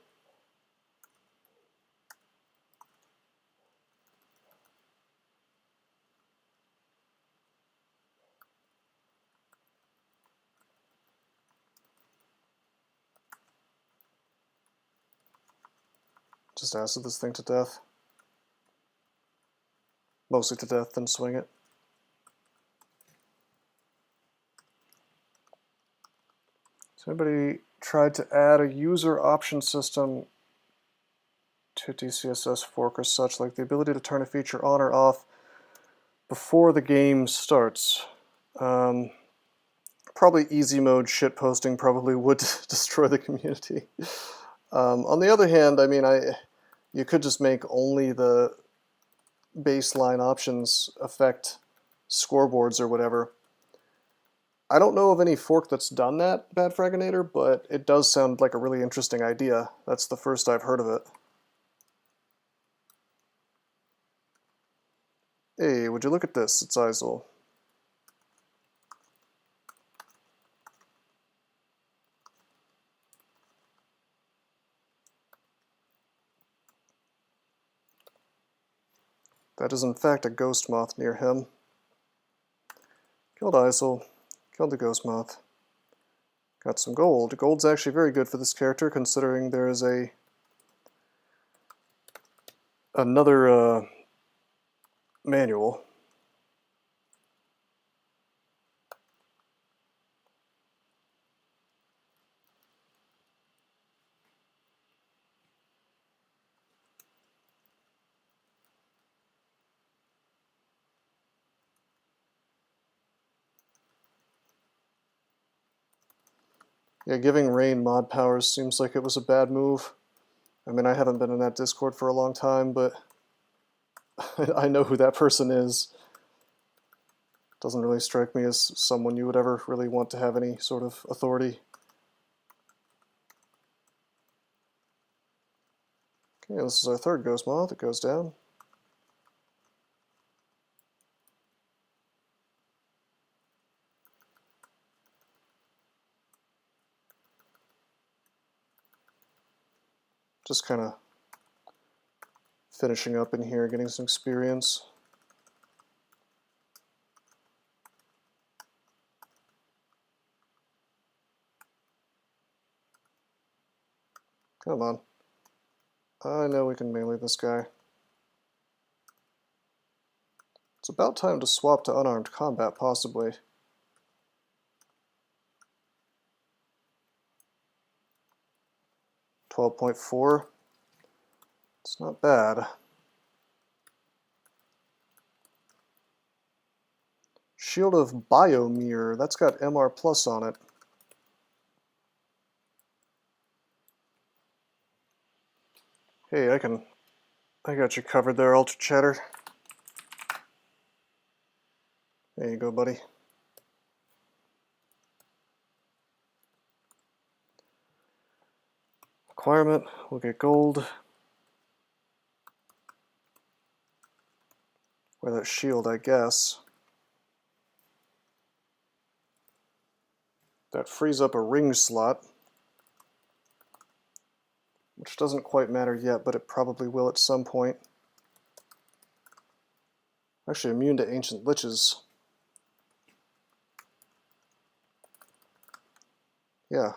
Just acid this thing to death. Mostly to death, then swing it. So anybody tried to add a user option system to DCSS fork or such, like the ability to turn a feature on or off before the game starts? Probably easy mode shitposting probably would destroy the community. On the other hand, I mean, you could just make only the baseline options affect scoreboards or whatever. I don't know of any fork that's done that, Bad Fraginator, but it does sound like a really interesting idea. That's the first I've heard of it. Hey, would you look at this? It's Isol. That is in fact a ghost moth near him. Killed Isol. Killed the ghost moth. Got some gold. Gold's actually very good for this character, considering there is another manual. Yeah, giving Rain mod powers seems like it was a bad move. I mean, I haven't been in that Discord for a long time, but I know who that person is. Doesn't really strike me as someone you would ever really want to have any sort of authority. Okay, this is our third ghost moth. It goes down. Just kind of finishing up in here, getting some experience. Come on. I know we can melee this guy. It's about time to swap to unarmed combat, possibly. .4. It's not bad. Shield of Biomirror. That's got MR plus on it. Hey, I got you covered there, Ultra Chatter. There you go, buddy. Requirement, we'll get gold. or that shield, I guess. That frees up a ring slot, which doesn't quite matter yet, but it probably will at some point. Actually, immune to ancient liches. Yeah,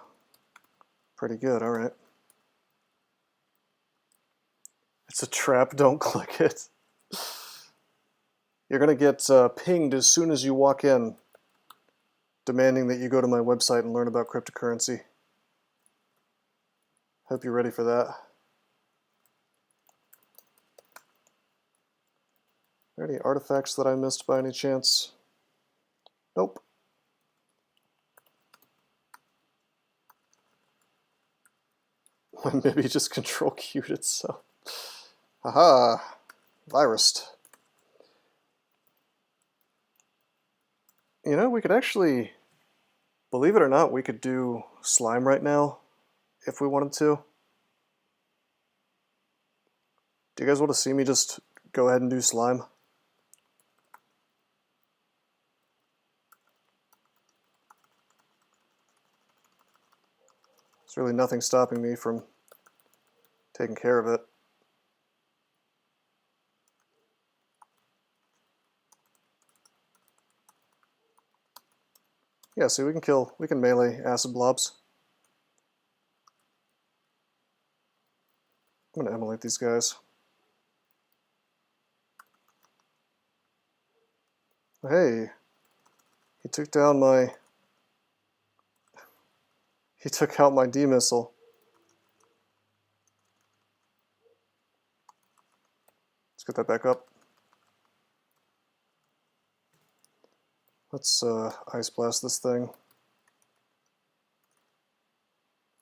pretty good, alright. It's a trap, don't click it. You're gonna get pinged as soon as you walk in, demanding that you go to my website and learn about cryptocurrency. Hope you're ready for that. Are there any artifacts that I missed by any chance? Nope. Maybe just control Q'd itself. Haha, virused. You know, we could actually, believe it or not, we could do slime right now if we wanted to. Do you guys want to see me just go ahead and do slime? There's really nothing stopping me from taking care of it. Yeah, see, we can melee acid blobs. I'm gonna emulate these guys. Hey, he took down my... He took out my D-missile. Let's get that back up. Let's ice blast this thing.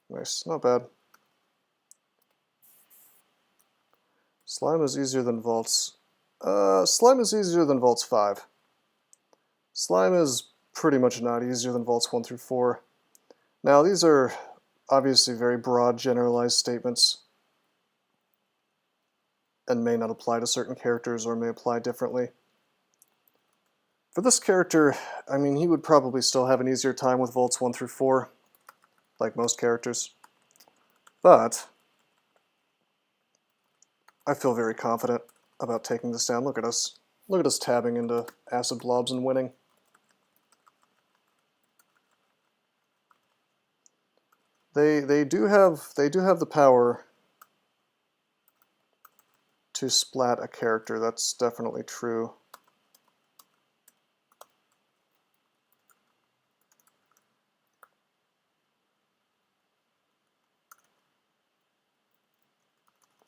Nice, not bad. Slime is easier than Vaults. Slime is easier than Vaults 5. Slime is pretty much not easier than Vaults 1 through 4. Now, these are obviously very broad, generalized statements and may not apply to certain characters or may apply differently. For this character, I mean, he would probably still have an easier time with Vaults 1 through 4, like most characters. But I feel very confident about taking this down. Look at us. Look at us tabbing into acid blobs and winning. They do have the power to splat a character. That's definitely true.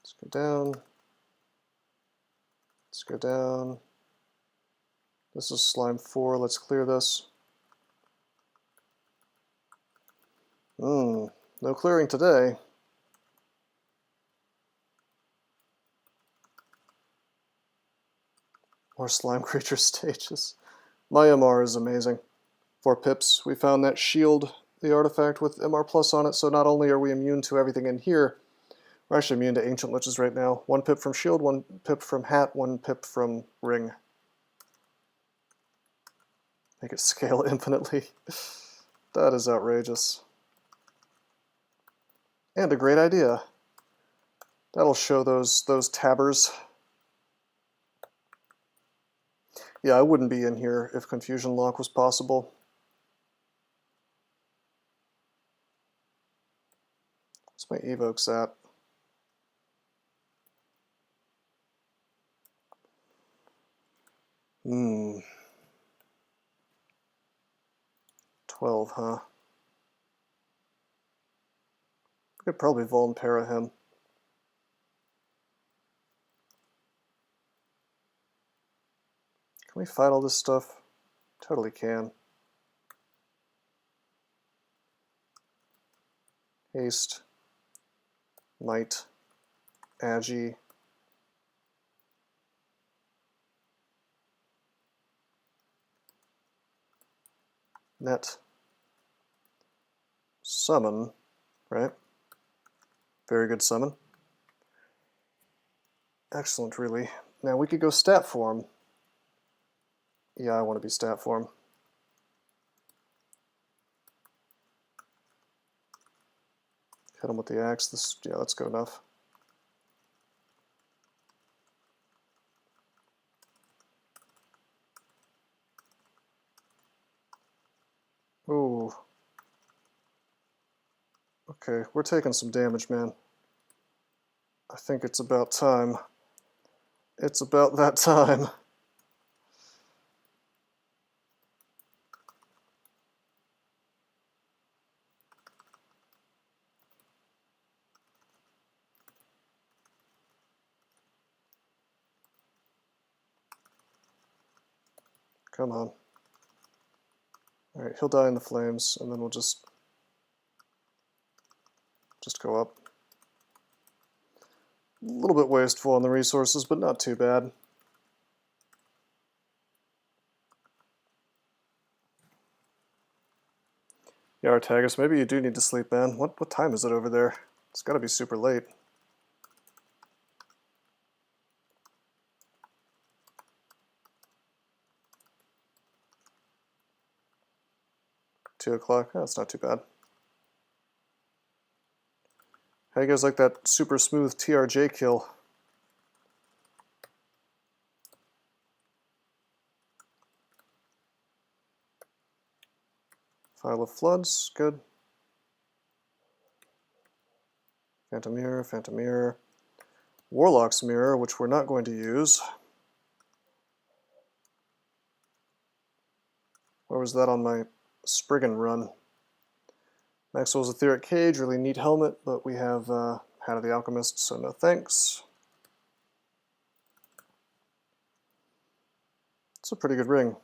Let's go down. Let's go down. This is slime 4. Let's clear this. No clearing today. More slime creature stages. My MR is amazing. 4 pips. We found that shield, the artifact with MR plus on it, so not only are we immune to everything in here, we're actually immune to ancient liches right now. 1 pip from shield, 1 pip from hat, 1 pip from ring. Make it scale infinitely. That is outrageous. And a great idea. That'll show those tabbers. Yeah, I wouldn't be in here if Confusion Lock was possible. What's my evokes at? Hmm. 12, huh? I could probably Volpara him. Can we fight all this stuff? Totally can. Haste. Might. Agi. Net. Summon, right? Very good summon. Excellent, really. Now we could go stat form. Yeah, I want to be stat form. Hit him with the axe. Yeah, that's good enough. Ooh. Okay, we're taking some damage, man. I think it's about time. It's about that time. Come on. Alright, he'll die in the flames, and then we'll just go up. A little bit wasteful on the resources, but not too bad. Yeah, Artagus, maybe you do need to sleep, man. What time is it over there? It's gotta be super late. Two o'clock? Oh, that's not too bad. How you guys like that super smooth TRJ kill? File of Floods, good. Phantom Mirror, Phantom Mirror. Warlock's Mirror, which we're not going to use. Where was that on my Spriggan run? Maxwell's Etheric Cage, really neat helmet, but we have Hat of the Alchemist, so no thanks. It's a pretty good ring,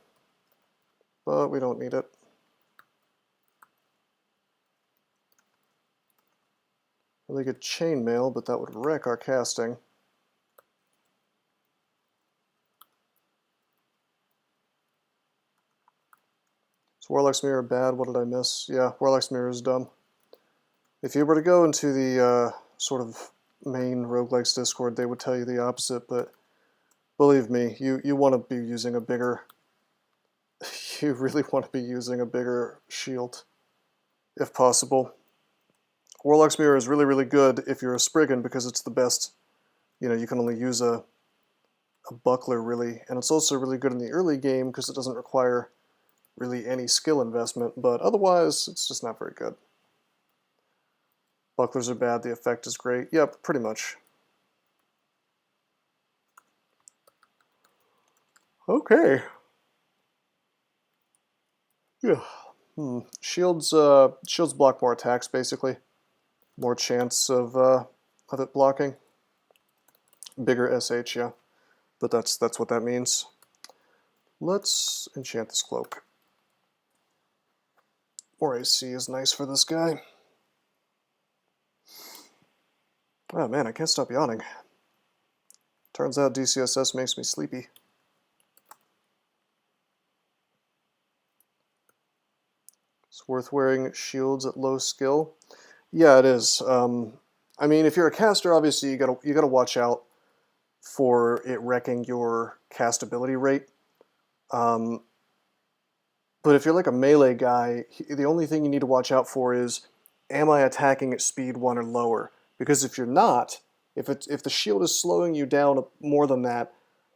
but we don't need it. Really good chainmail, but that would wreck our casting. Is Warlock's Mirror bad? What did I miss? Yeah, Warlock's Mirror is dumb. If you were to go into the sort of main roguelikes Discord, they would tell you the opposite, but believe me, you want to be using a bigger... you really want to be using a bigger shield, if possible. Warlock's Mirror is really, really good if you're a Spriggan because it's the best. You know, you can only use a buckler, really. And it's also really good in the early game because it doesn't require really any skill investment, but otherwise, it's just not very good. Bucklers are bad, the effect is great. Yep, pretty much. Okay. Yeah. Shields block more attacks, basically. More chance of it blocking. Bigger SH, yeah. But that's what that means. Let's enchant this cloak. More AC is nice for this guy. Oh man, I can't stop yawning. Turns out DCSS makes me sleepy. It's worth wearing shields at low skill. Yeah, it is. I mean, if you're a caster, obviously you gotta watch out for it wrecking your castability rate. But if you're like a melee guy, the only thing you need to watch out for is, am I attacking at speed 1 or lower? Because if you're not, if the shield is slowing you down more than that,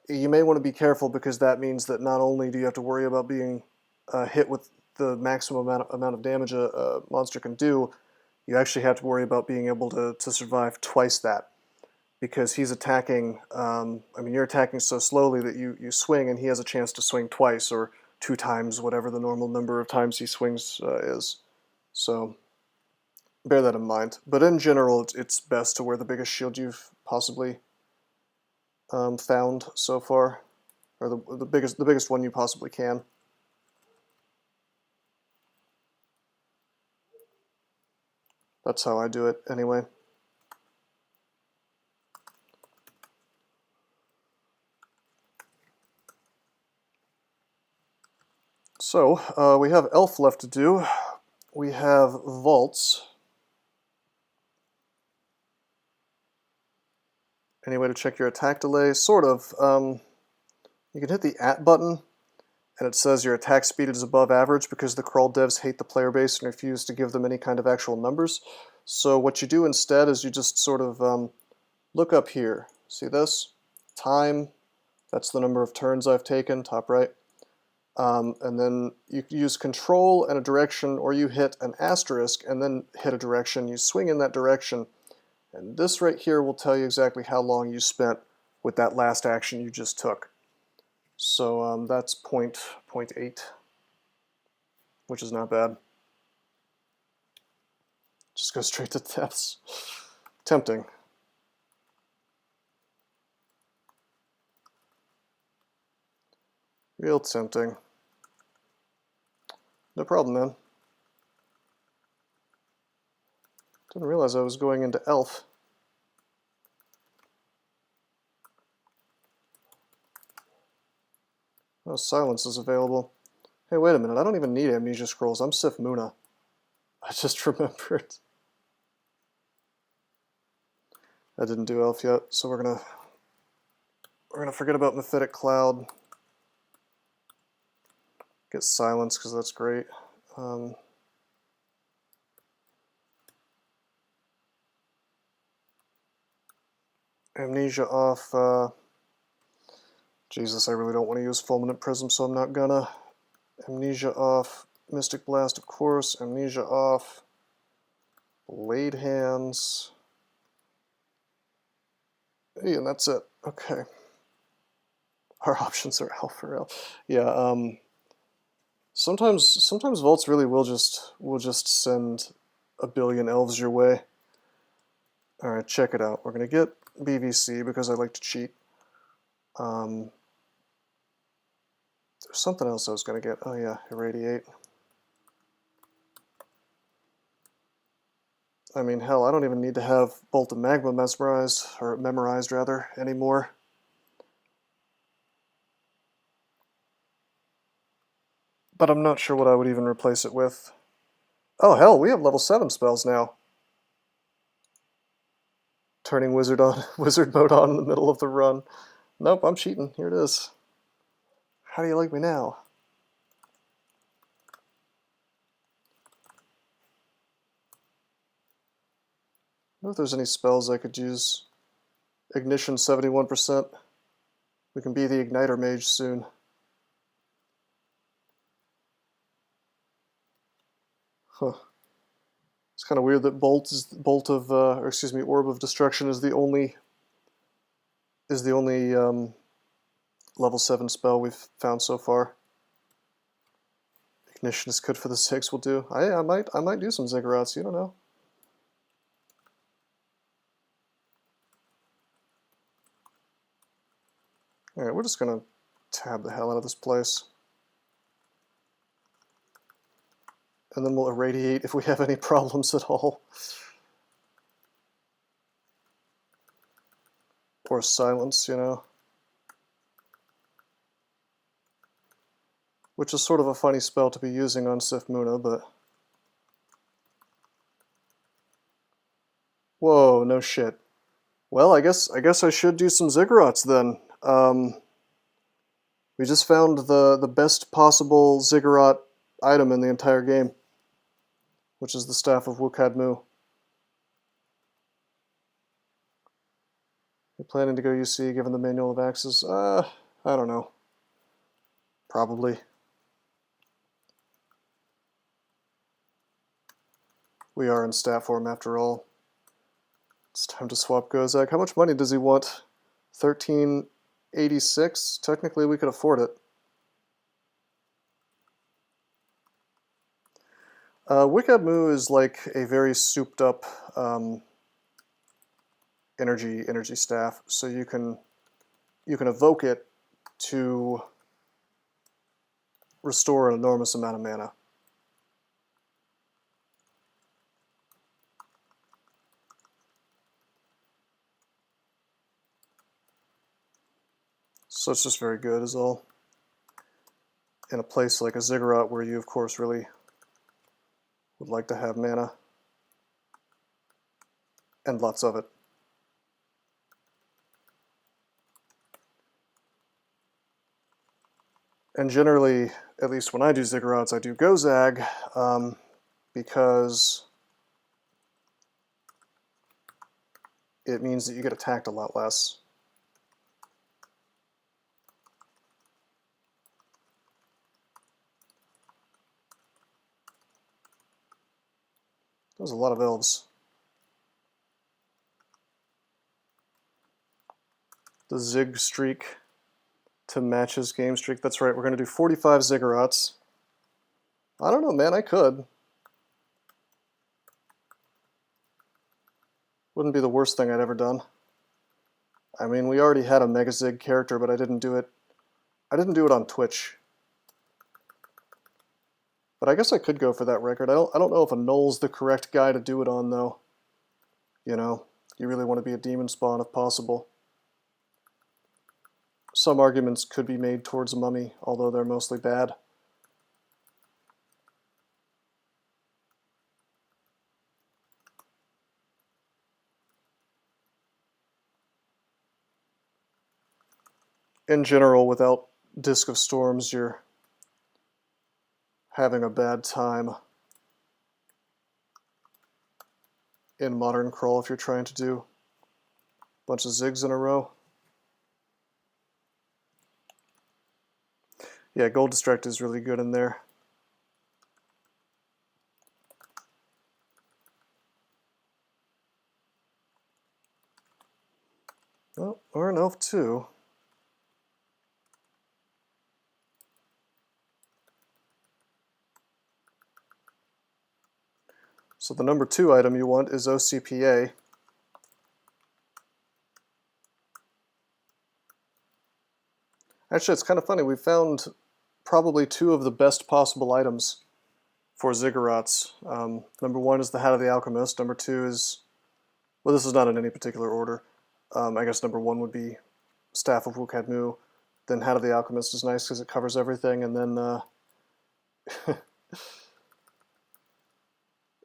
you may want to be careful because that means that not only do you have to worry about being hit with the maximum amount of damage a monster can do, you actually have to worry about being able to survive twice that. Because he's attacking, I mean, you're attacking so slowly that you swing and he has a chance to swing twice or 2 times, whatever the normal number of times he swings is. So bear that in mind. But in general, it's best to wear the biggest shield you've possibly found so far, or the biggest one you possibly can. That's how I do it anyway. So we have Elf left to do. We have Vaults. Any way to check your attack delay? Sort of. You can hit the @ button, and it says your attack speed is above average because the crawl devs hate the player base and refuse to give them any kind of actual numbers. So what you do instead is you just sort of look up here. See this? Time, that's the number of turns I've taken, top right. And then you use control and a direction, or you hit an asterisk and then hit a direction. You swing in that direction, and this right here will tell you exactly how long you spent with that last action you just took. So that's 0.8, which is not bad. Just go straight to deaths. Tempting. Real tempting. No problem, man. Didn't realize I was going into elf. Oh, silence is available. Hey, wait a minute. I don't even need amnesia scrolls. I'm Sif Muna. I just remembered. I didn't do elf yet, so we're gonna forget about Mephitic Cloud. Get silence because that's great. Amnesia off. Jesus, I really don't want to use Fulminant Prism, so I'm not gonna. Amnesia off. Mystic Blast, of course. Amnesia off. Blade Hands. Hey, and that's it. Okay. Our options are L for L. Yeah. Sometimes vaults really will just send a billion elves your way. All right, check it out. We're gonna get BVC because I like to cheat. There's something else I was gonna get. Oh yeah, Irradiate. I mean, hell, I don't even need to have Bolt of Magma memorized rather, anymore. But I'm not sure what I would even replace it with. Oh hell, we have level 7 spells now. Turning wizard mode on in the middle of the run. Nope, I'm cheating. Here it is. How do you like me now? I wonder if there's any spells I could use. Ignition 71%. We can be the Igniter Mage soon. Huh. It's kind of weird that Orb of Destruction is the only level 7 spell we've found so far. Ignition is good for the 6 will do. I might do some Ziggurats, you don't know. Alright, we're just gonna tab the hell out of this place. And then we'll irradiate if we have any problems at all. Or silence, you know. Which is sort of a funny spell to be using on Sif Muna, but... Whoa, no shit. Well, I guess I should do some Ziggurats then. We just found the best possible Ziggurat item in the entire game, which is the Staff of Wukadmu. You're planning to go UC given the Manual of Axes? I don't know. Probably. We are in stat form after all. It's time to swap Gozak. How much money does he want? 1386? Technically we could afford it. Wukadmu is like a very souped up energy staff, so you can evoke it to restore an enormous amount of mana. So it's just very good is all. In a place like a Ziggurat where you of course really would like to have mana. And lots of it. And generally, at least when I do ziggurats, I do GoZag, because it means that you get attacked a lot less. There's a lot of elves. The zig streak to match his game streak. That's right, we're going to do 45 ziggurats. I don't know, man, I could. Wouldn't be the worst thing I'd ever done. I mean, we already had a Mega Zig character, but I didn't do it on Twitch. But I guess I could go for that record. I don't know if a Null's the correct guy to do it on, though. You know, you really want to be a demon spawn if possible. Some arguments could be made towards a mummy, although they're mostly bad. In general, without Disc of Storms, you're having a bad time in Modern Crawl if you're trying to do a bunch of zigs in a row. Yeah, Gold Distract is really good in there. Oh, or an elf too. So the number 2 item you want is OCPA. Actually, it's kind of funny. We found probably 2 of the best possible items for ziggurats. Number 1 is the Hat of the Alchemist. Number 2 is, well, this is not in any particular order. I guess number 1 would be Staff of Wukadmu. Then Hat of the Alchemist is nice because it covers everything. And then,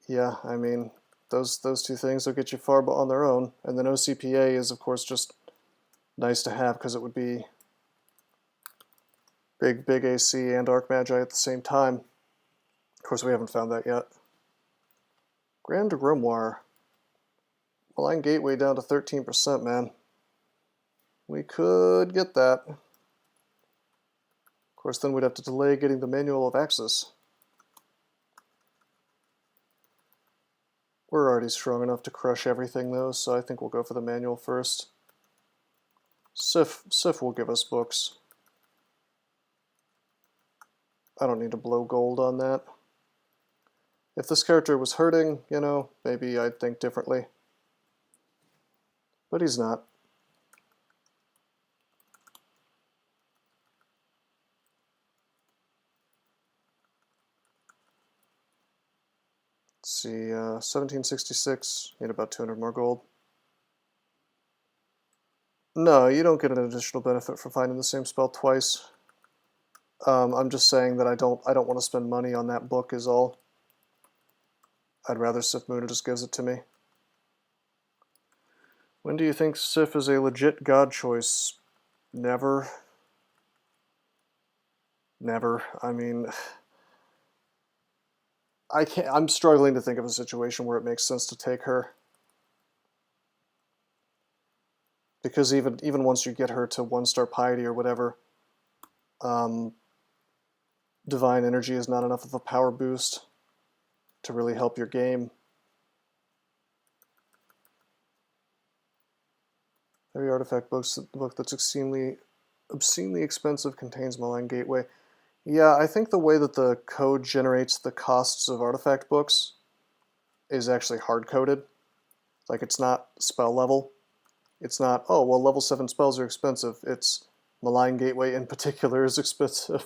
yeah, I mean, those 2 things will get you far on their own. And then OCPA is, of course, just nice to have because it would be big AC and Arc Magi at the same time. Of course, we haven't found that yet. Grand Grimoire. Malign Gateway down to 13%, man. We could get that. Of course, then we'd have to delay getting the Manual of Axis. We're already strong enough to crush everything, though, so I think we'll go for the Manual first. Sif will give us books. I don't need to blow gold on that. If this character was hurting, you know, maybe I'd think differently. But he's not. Let's see, 1766, need about 200 more gold. No, you don't get an additional benefit for finding the same spell twice. I'm just saying that I don't want to spend money on that book is all. I'd rather Sif Muna just gives it to me. When do you think Sif is a legit god choice? Never. Never. I mean, I'm struggling to think of a situation where it makes sense to take her. Because even once you get her to 1-star piety or whatever, divine energy is not enough of a power boost to really help your game. Every artifact book that's obscenely expensive contains Malign Gateway. Yeah, I think the way that the code generates the costs of artifact books is actually hard-coded. Like, it's not spell level. It's not, oh, well, level 7 spells are expensive. It's Malign Gateway in particular is expensive.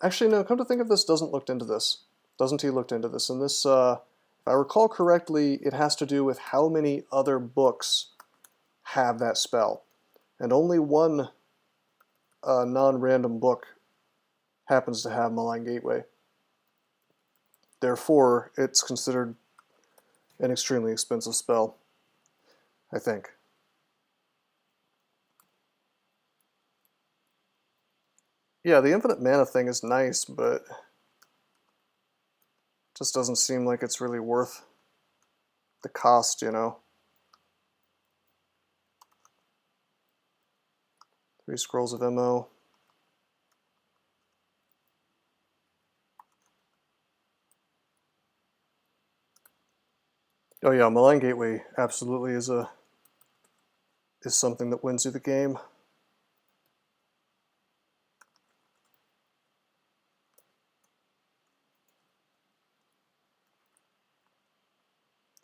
Actually, no, come to think of this, Doesn't he looked into this. And this, if I recall correctly, it has to do with how many other books have that spell. And only one non-random book happens to have Malign Gateway. Therefore, it's considered an extremely expensive spell, I think. Yeah, the infinite mana thing is nice, but just doesn't seem like it's really worth the cost, you know. 3 scrolls of MO. Oh yeah, Malign Gateway absolutely is something that wins you the game.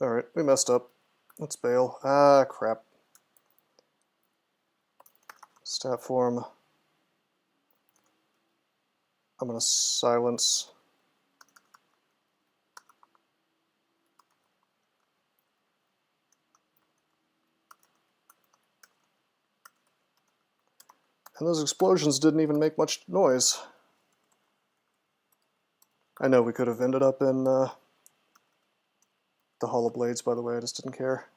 Alright, we messed up. Let's bail. Ah, crap. Stat form. I'm gonna silence. And those explosions didn't even make much noise. I know we could have ended up in the Hollow Blades, by the way, I just didn't care.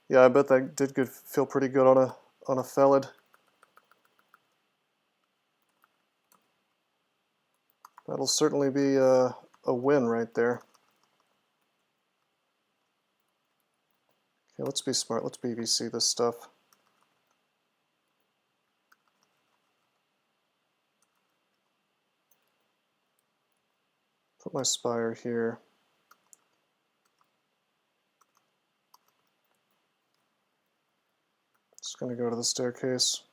Yeah, I bet that did feel pretty good on a Felid. That'll certainly be a win right there. Okay, let's be smart. Let's BBC this stuff. Put my Spire here. Just gonna go to the staircase.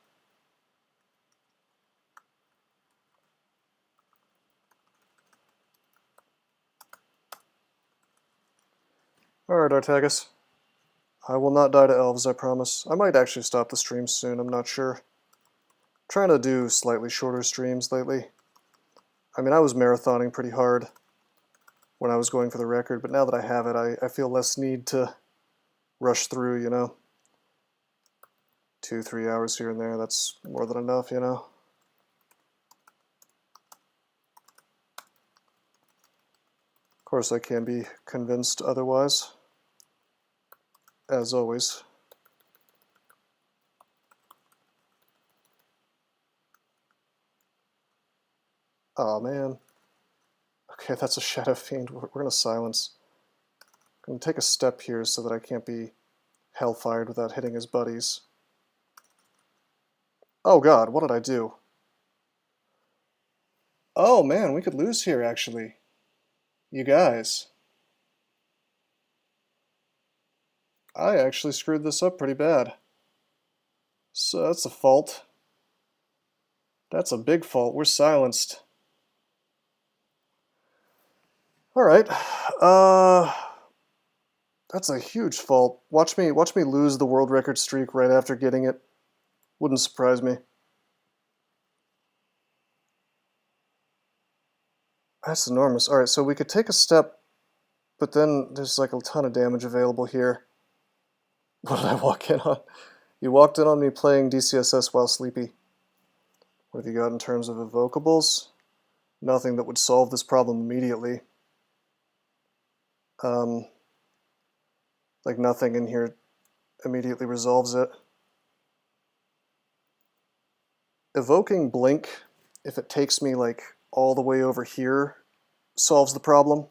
Alright, Artagus. I will not die to elves, I promise. I might actually stop the stream soon, I'm not sure. I'm trying to do slightly shorter streams lately. I mean, I was marathoning pretty hard when I was going for the record, but now that I have it, I feel less need to rush through, you know? 2-3 hours here and there, that's more than enough, you know? Of course, I can be convinced otherwise, as always. Aw, man. Okay, that's a Shadow Fiend. We're going to silence. I'm going to take a step here so that I can't be hellfired without hitting his buddies. Oh god, what did I do? Oh man, we could lose here, actually. You guys. I actually screwed this up pretty bad. So that's a fault. That's a big fault. We're silenced. Alright. That's a huge fault. Watch me lose the world record streak right after getting it. Wouldn't surprise me. That's enormous. Alright, so we could take a step, but then there's like a ton of damage available here. What did I walk in on? You walked in on me playing DCSS while sleepy. What have you got in terms of evocables? Nothing that would solve this problem immediately. Like nothing in here immediately resolves it. Evoking Blink, if it takes me like all the way over here, solves the problem.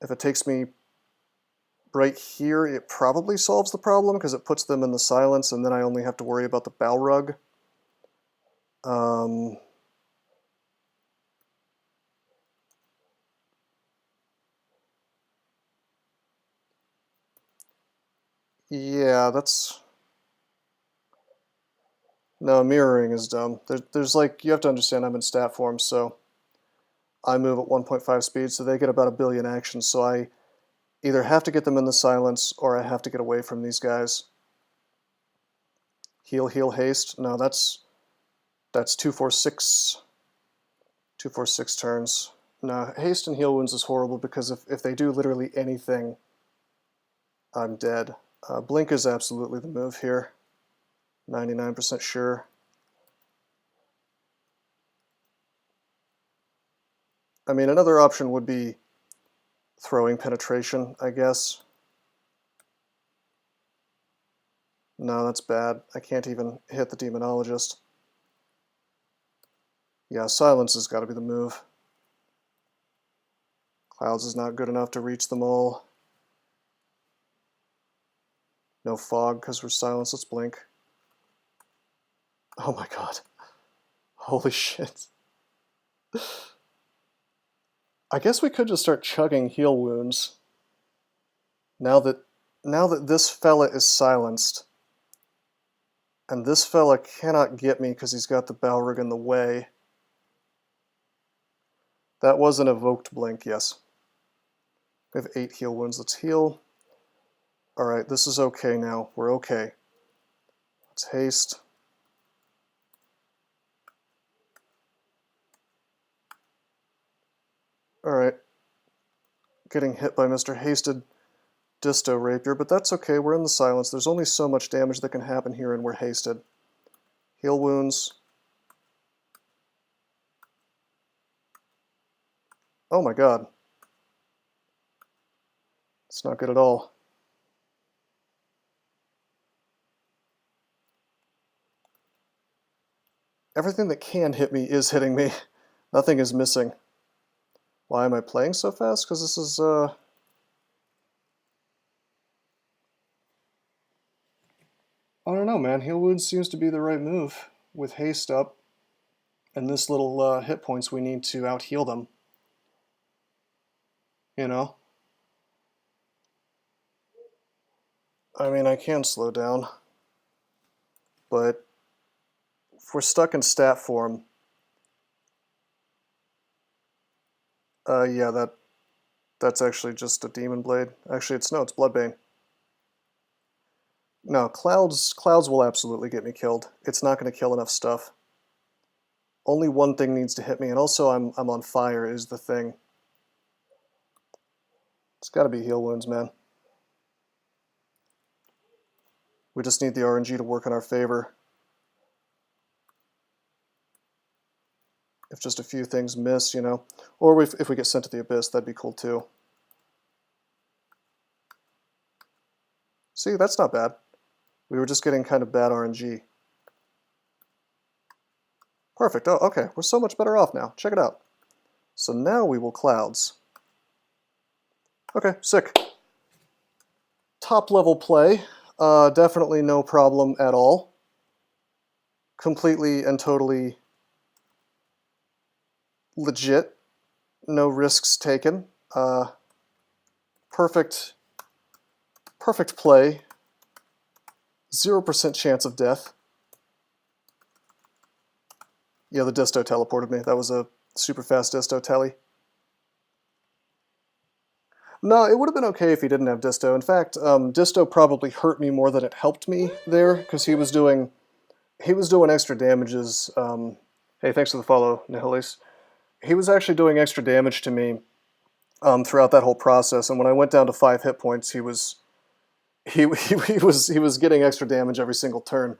If it takes me right here, it probably solves the problem because it puts them in the silence and then I only have to worry about the Balrog. Yeah, that's... No, mirroring is dumb. There's like, you have to understand I'm in stat form, so I move at 1.5 speed, so they get about 1 billion actions, so I either have to get them in the silence or I have to get away from these guys. Heal, heal, haste. No, that's 246. 246 turns. No, haste and heal wounds is horrible because if they do literally anything, I'm dead. Blink is absolutely the move here. 99% sure. I mean, another option would be throwing penetration, I guess. No, that's bad. I can't even hit the Demonologist. Yeah, Silence has got to be the move. Clouds is not good enough to reach them all. No Fog because we're Silence. Let's blink. Oh my god. Holy shit. I guess we could just start chugging heal wounds. Now that this fella is silenced, and this fella cannot get me because he's got the Balrog in the way. That was an evoked blink, yes. We have 8 heal wounds. Let's heal. Alright, this is okay now. We're okay. Let's haste. Alright. Getting hit by Mr. Hasted Disto Rapier, but that's okay. We're in the silence. There's only so much damage that can happen here, and we're hasted. Heal wounds. Oh my god. It's not good at all. Everything that can hit me is hitting me. Nothing is missing. Why am I playing so fast? Because this is, I don't know, man. Heal wounds seems to be the right move. With haste up, and this little hit points, we need to out-heal them. You know? I mean, I can slow down. But if we're stuck in stat form, yeah, that's actually just a Demon Blade. Actually, it's Bloodbane. No, Clouds will absolutely get me killed. It's not going to kill enough stuff. Only one thing needs to hit me, and also I'm on fire is the thing. It's got to be heal wounds, man. We just need the RNG to work in our favor. If just a few things miss, you know. Or if we get sent to the Abyss, that'd be cool too. See, that's not bad. We were just getting kind of bad RNG. Perfect. Oh, okay. We're so much better off now. Check it out. So now we will Clouds. Okay, sick. Top level play. Definitely no problem at all. Completely and totally legit. No risks taken. Perfect play. 0% chance of death. Yeah, the Disto teleported me. That was a super fast Disto tele. No, it would have been okay if he didn't have Disto. In fact, Disto probably hurt me more than it helped me there, because he was doing extra damages. Hey, thanks for the follow, Nihilis. He was actually doing extra damage to me throughout that whole process, and when I went down to 5 hit points, he was getting extra damage every single turn.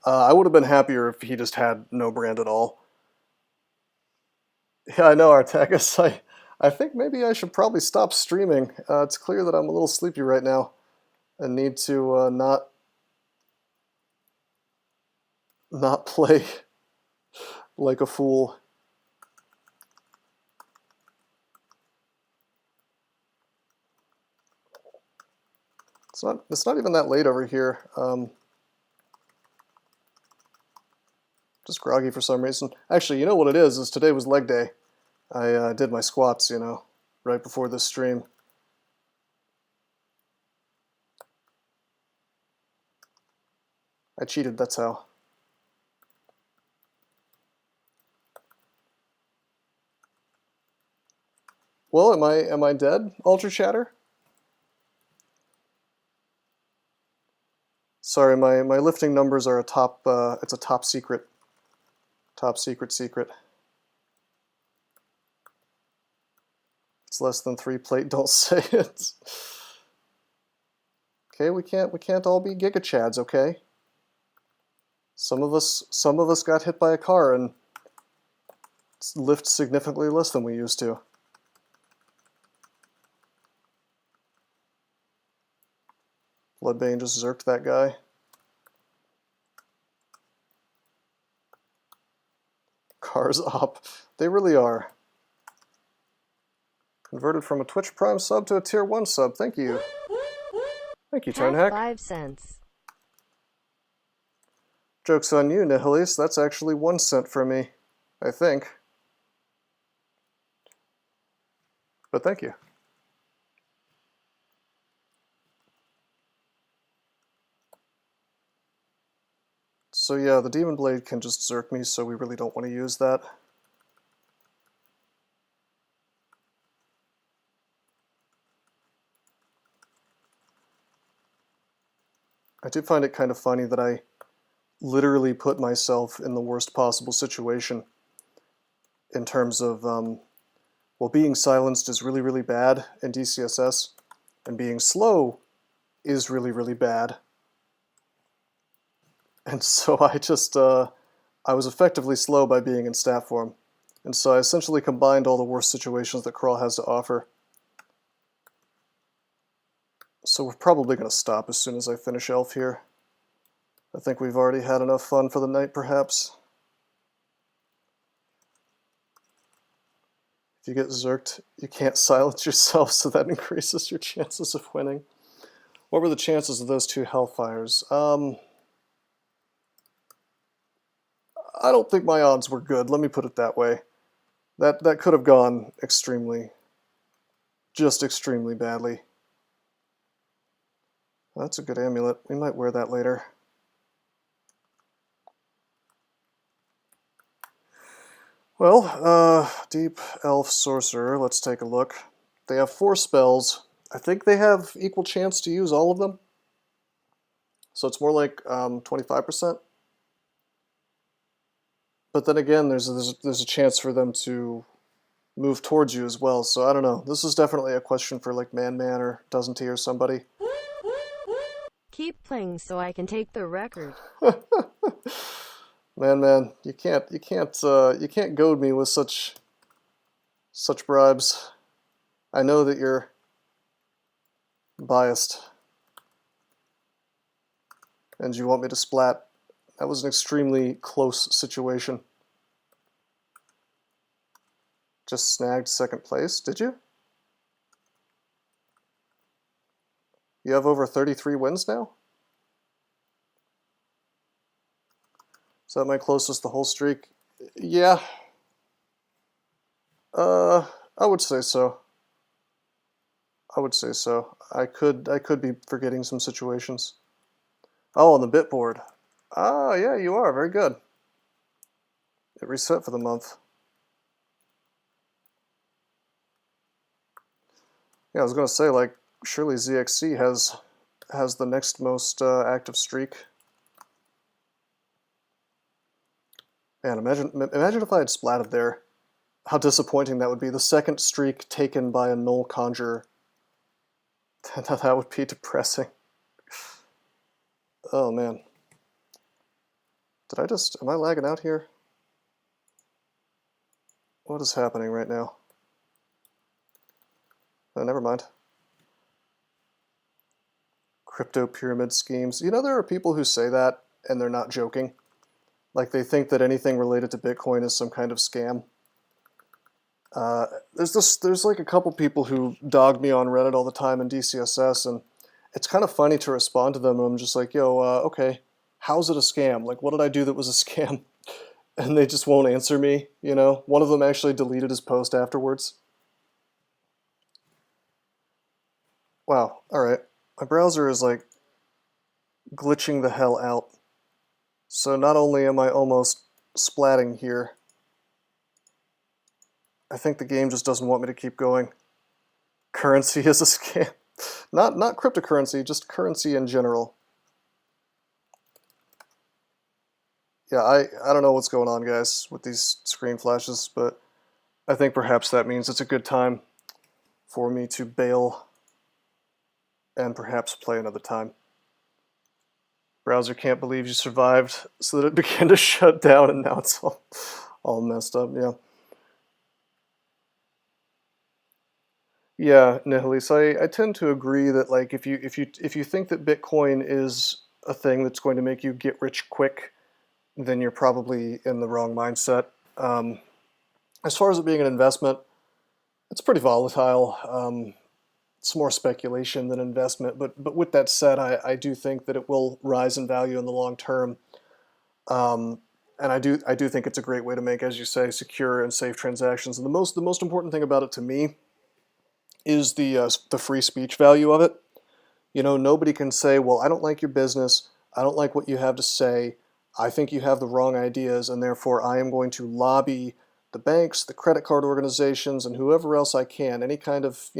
I would have been happier if he just had no brand at all. Yeah, I know, Artagus. I think maybe I should probably stop streaming. It's clear that I'm a little sleepy right now and need to not play like a fool. It's not even that late over here. Just groggy for some reason. Actually, you know what it is today was leg day. I did my squats, you know, right before this stream. I cheated, that's how. Well, am I dead, Ultra Chatter? Sorry, my lifting numbers are it's a top secret. Top secret. It's less than 3 plate, don't say it. Okay, we can't all be Giga Chads, okay? Some of us got hit by a car and lift significantly less than we used to. Bloodbane just zerked that guy. bars up. They really are. Converted from a Twitch Prime sub to a Tier 1 sub. Thank you. Thank you, Tonehack. 5 cents. Joke's on you, Nihilis. That's actually 1 cent for me, I think. But thank you. So yeah, the Demon Blade can just zerk me, so we really don't want to use that. I do find it kind of funny that I literally put myself in the worst possible situation in terms of, well, being silenced is really, really bad in DCSS, and being slow is really, really bad. And so I just, I was effectively slow by being in stat form. And so I essentially combined all the worst situations that Crawl has to offer. So we're probably going to stop as soon as I finish Elf here. I think we've already had enough fun for the night, perhaps. If you get zerked, you can't silence yourself, so that increases your chances of winning. What were the chances of those two Hellfires? I don't think my odds were good, let me put it that way. That could have gone extremely, just extremely badly. That's a good amulet. We might wear that later. Well, Deep Elf Sorcerer, let's take a look. They have 4 spells. I think they have equal chance to use all of them. So it's more like 25%. But then again, there's a chance for them to move towards you as well. So I don't know. This is definitely a question for like Man or Doesn't He or somebody. Keep playing so I can take the record. Man, you can't goad me with such bribes. I know that you're biased, and you want me to splat. That was an extremely close situation. Just snagged 2nd place, did you? You have over 33 wins now? Is that my closest the whole streak? Yeah. I would say so. I would say so. I could be forgetting some situations. Oh, on the bit board. Ah, yeah, you are. Very good. It reset for the month. Yeah, I was gonna say, like, surely ZXC has the next most active streak. Man, imagine if I had splatted there. How disappointing that would be. The 2nd streak taken by a null conjurer. That would be depressing. Oh man. Am I lagging out here? What is happening right now? Oh, never mind. Crypto pyramid schemes. You know, there are people who say that and they're not joking. Like they think that anything related to Bitcoin is some kind of scam. There's like a couple people who dog me on Reddit all the time in DCSS, and it's kind of funny to respond to them, and I'm just like, yo, okay, how's it a scam? Like, what did I do that was a scam? And they just won't answer me, you know? One of them actually deleted his post afterwards. Wow, alright. My browser is like glitching the hell out. So not only am I almost splatting here, I think the game just doesn't want me to keep going. Currency is a scam. Not cryptocurrency, just currency in general. Yeah, I don't know what's going on, guys, with these screen flashes, but I think perhaps that means it's a good time for me to bail and perhaps play another time. Browser can't believe you survived, so that it began to shut down, and now it's all messed up. Yeah. Yeah, Nihilis, I tend to agree that like if you think that Bitcoin is a thing that's going to make you get rich quick, then you're probably in the wrong mindset. As far as it being an investment, it's pretty volatile. It's more speculation than investment. But with that said, I do think that it will rise in value in the long term. And I do think it's a great way to make, as you say, secure and safe transactions. And the most important thing about it to me is the free speech value of it. You know, nobody can say, well, I don't like your business. I don't like what you have to say. I think you have the wrong ideas, and therefore I am going to lobby the banks, the credit card organizations, and whoever else I can, any kind of,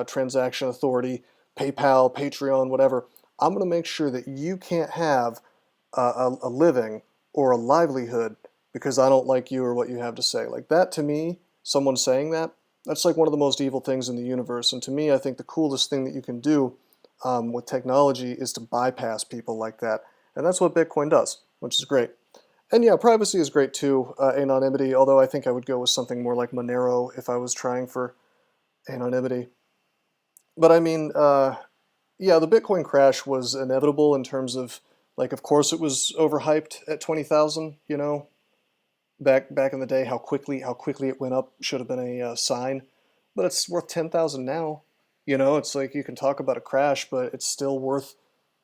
transaction authority, PayPal, Patreon, whatever. I'm going to make sure that you can't have a living or a livelihood because I don't like you or what you have to say. Like that, to me, someone saying that, that's like one of the most evil things in the universe. And to me, I think the coolest thing that you can do with technology is to bypass people like that. And that's what Bitcoin does, which is great. And yeah, privacy is great too, anonymity, although I think I would go with something more like Monero if I was trying for anonymity. But I mean, yeah, the Bitcoin crash was inevitable in terms of, like, of course it was overhyped at 20,000, back in the day. How quickly it went up should have been a sign, but it's worth 10,000 now. It's like you can talk about a crash, but it's still worth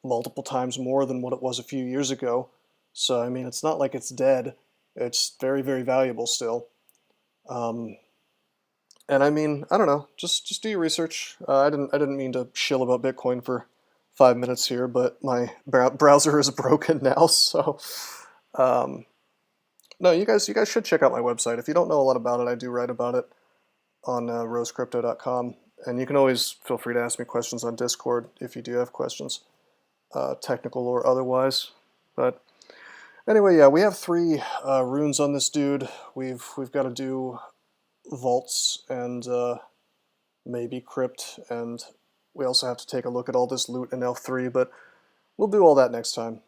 multiple times more than what it was a few years ago. So I mean, it's not like it's dead. It's very, very valuable still. Um, and I mean, I don't know. Just do your research. I didn't mean to shill about Bitcoin for 5 minutes here, but my browser is broken now. So no, you guys should check out my website. If you don't know a lot about it, I do write about it on rosecrypto.com. And you can always feel free to ask me questions on Discord if you do have questions, technical or otherwise. But anyway, yeah, we have 3 runes on this dude. We've got to do vaults and maybe crypt, and we also have to take a look at all this loot in L3, but we'll do all that next time.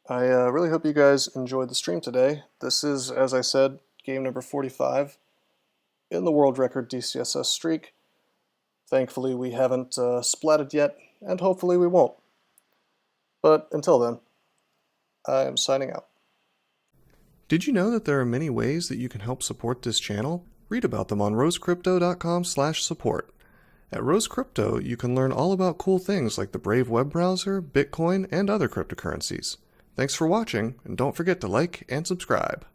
I really hope you guys enjoyed the stream today. This is, as I said, game number 45 in the world record DCSS streak. Thankfully, we haven't splatted yet, and hopefully we won't. But until then, I am signing out. Did you know that there are many ways that you can help support this channel? Read about them on rosecrypto.com/support. At Rose Crypto, you can learn all about cool things like the Brave web browser, Bitcoin, and other cryptocurrencies. Thanks for watching, and don't forget to like and subscribe.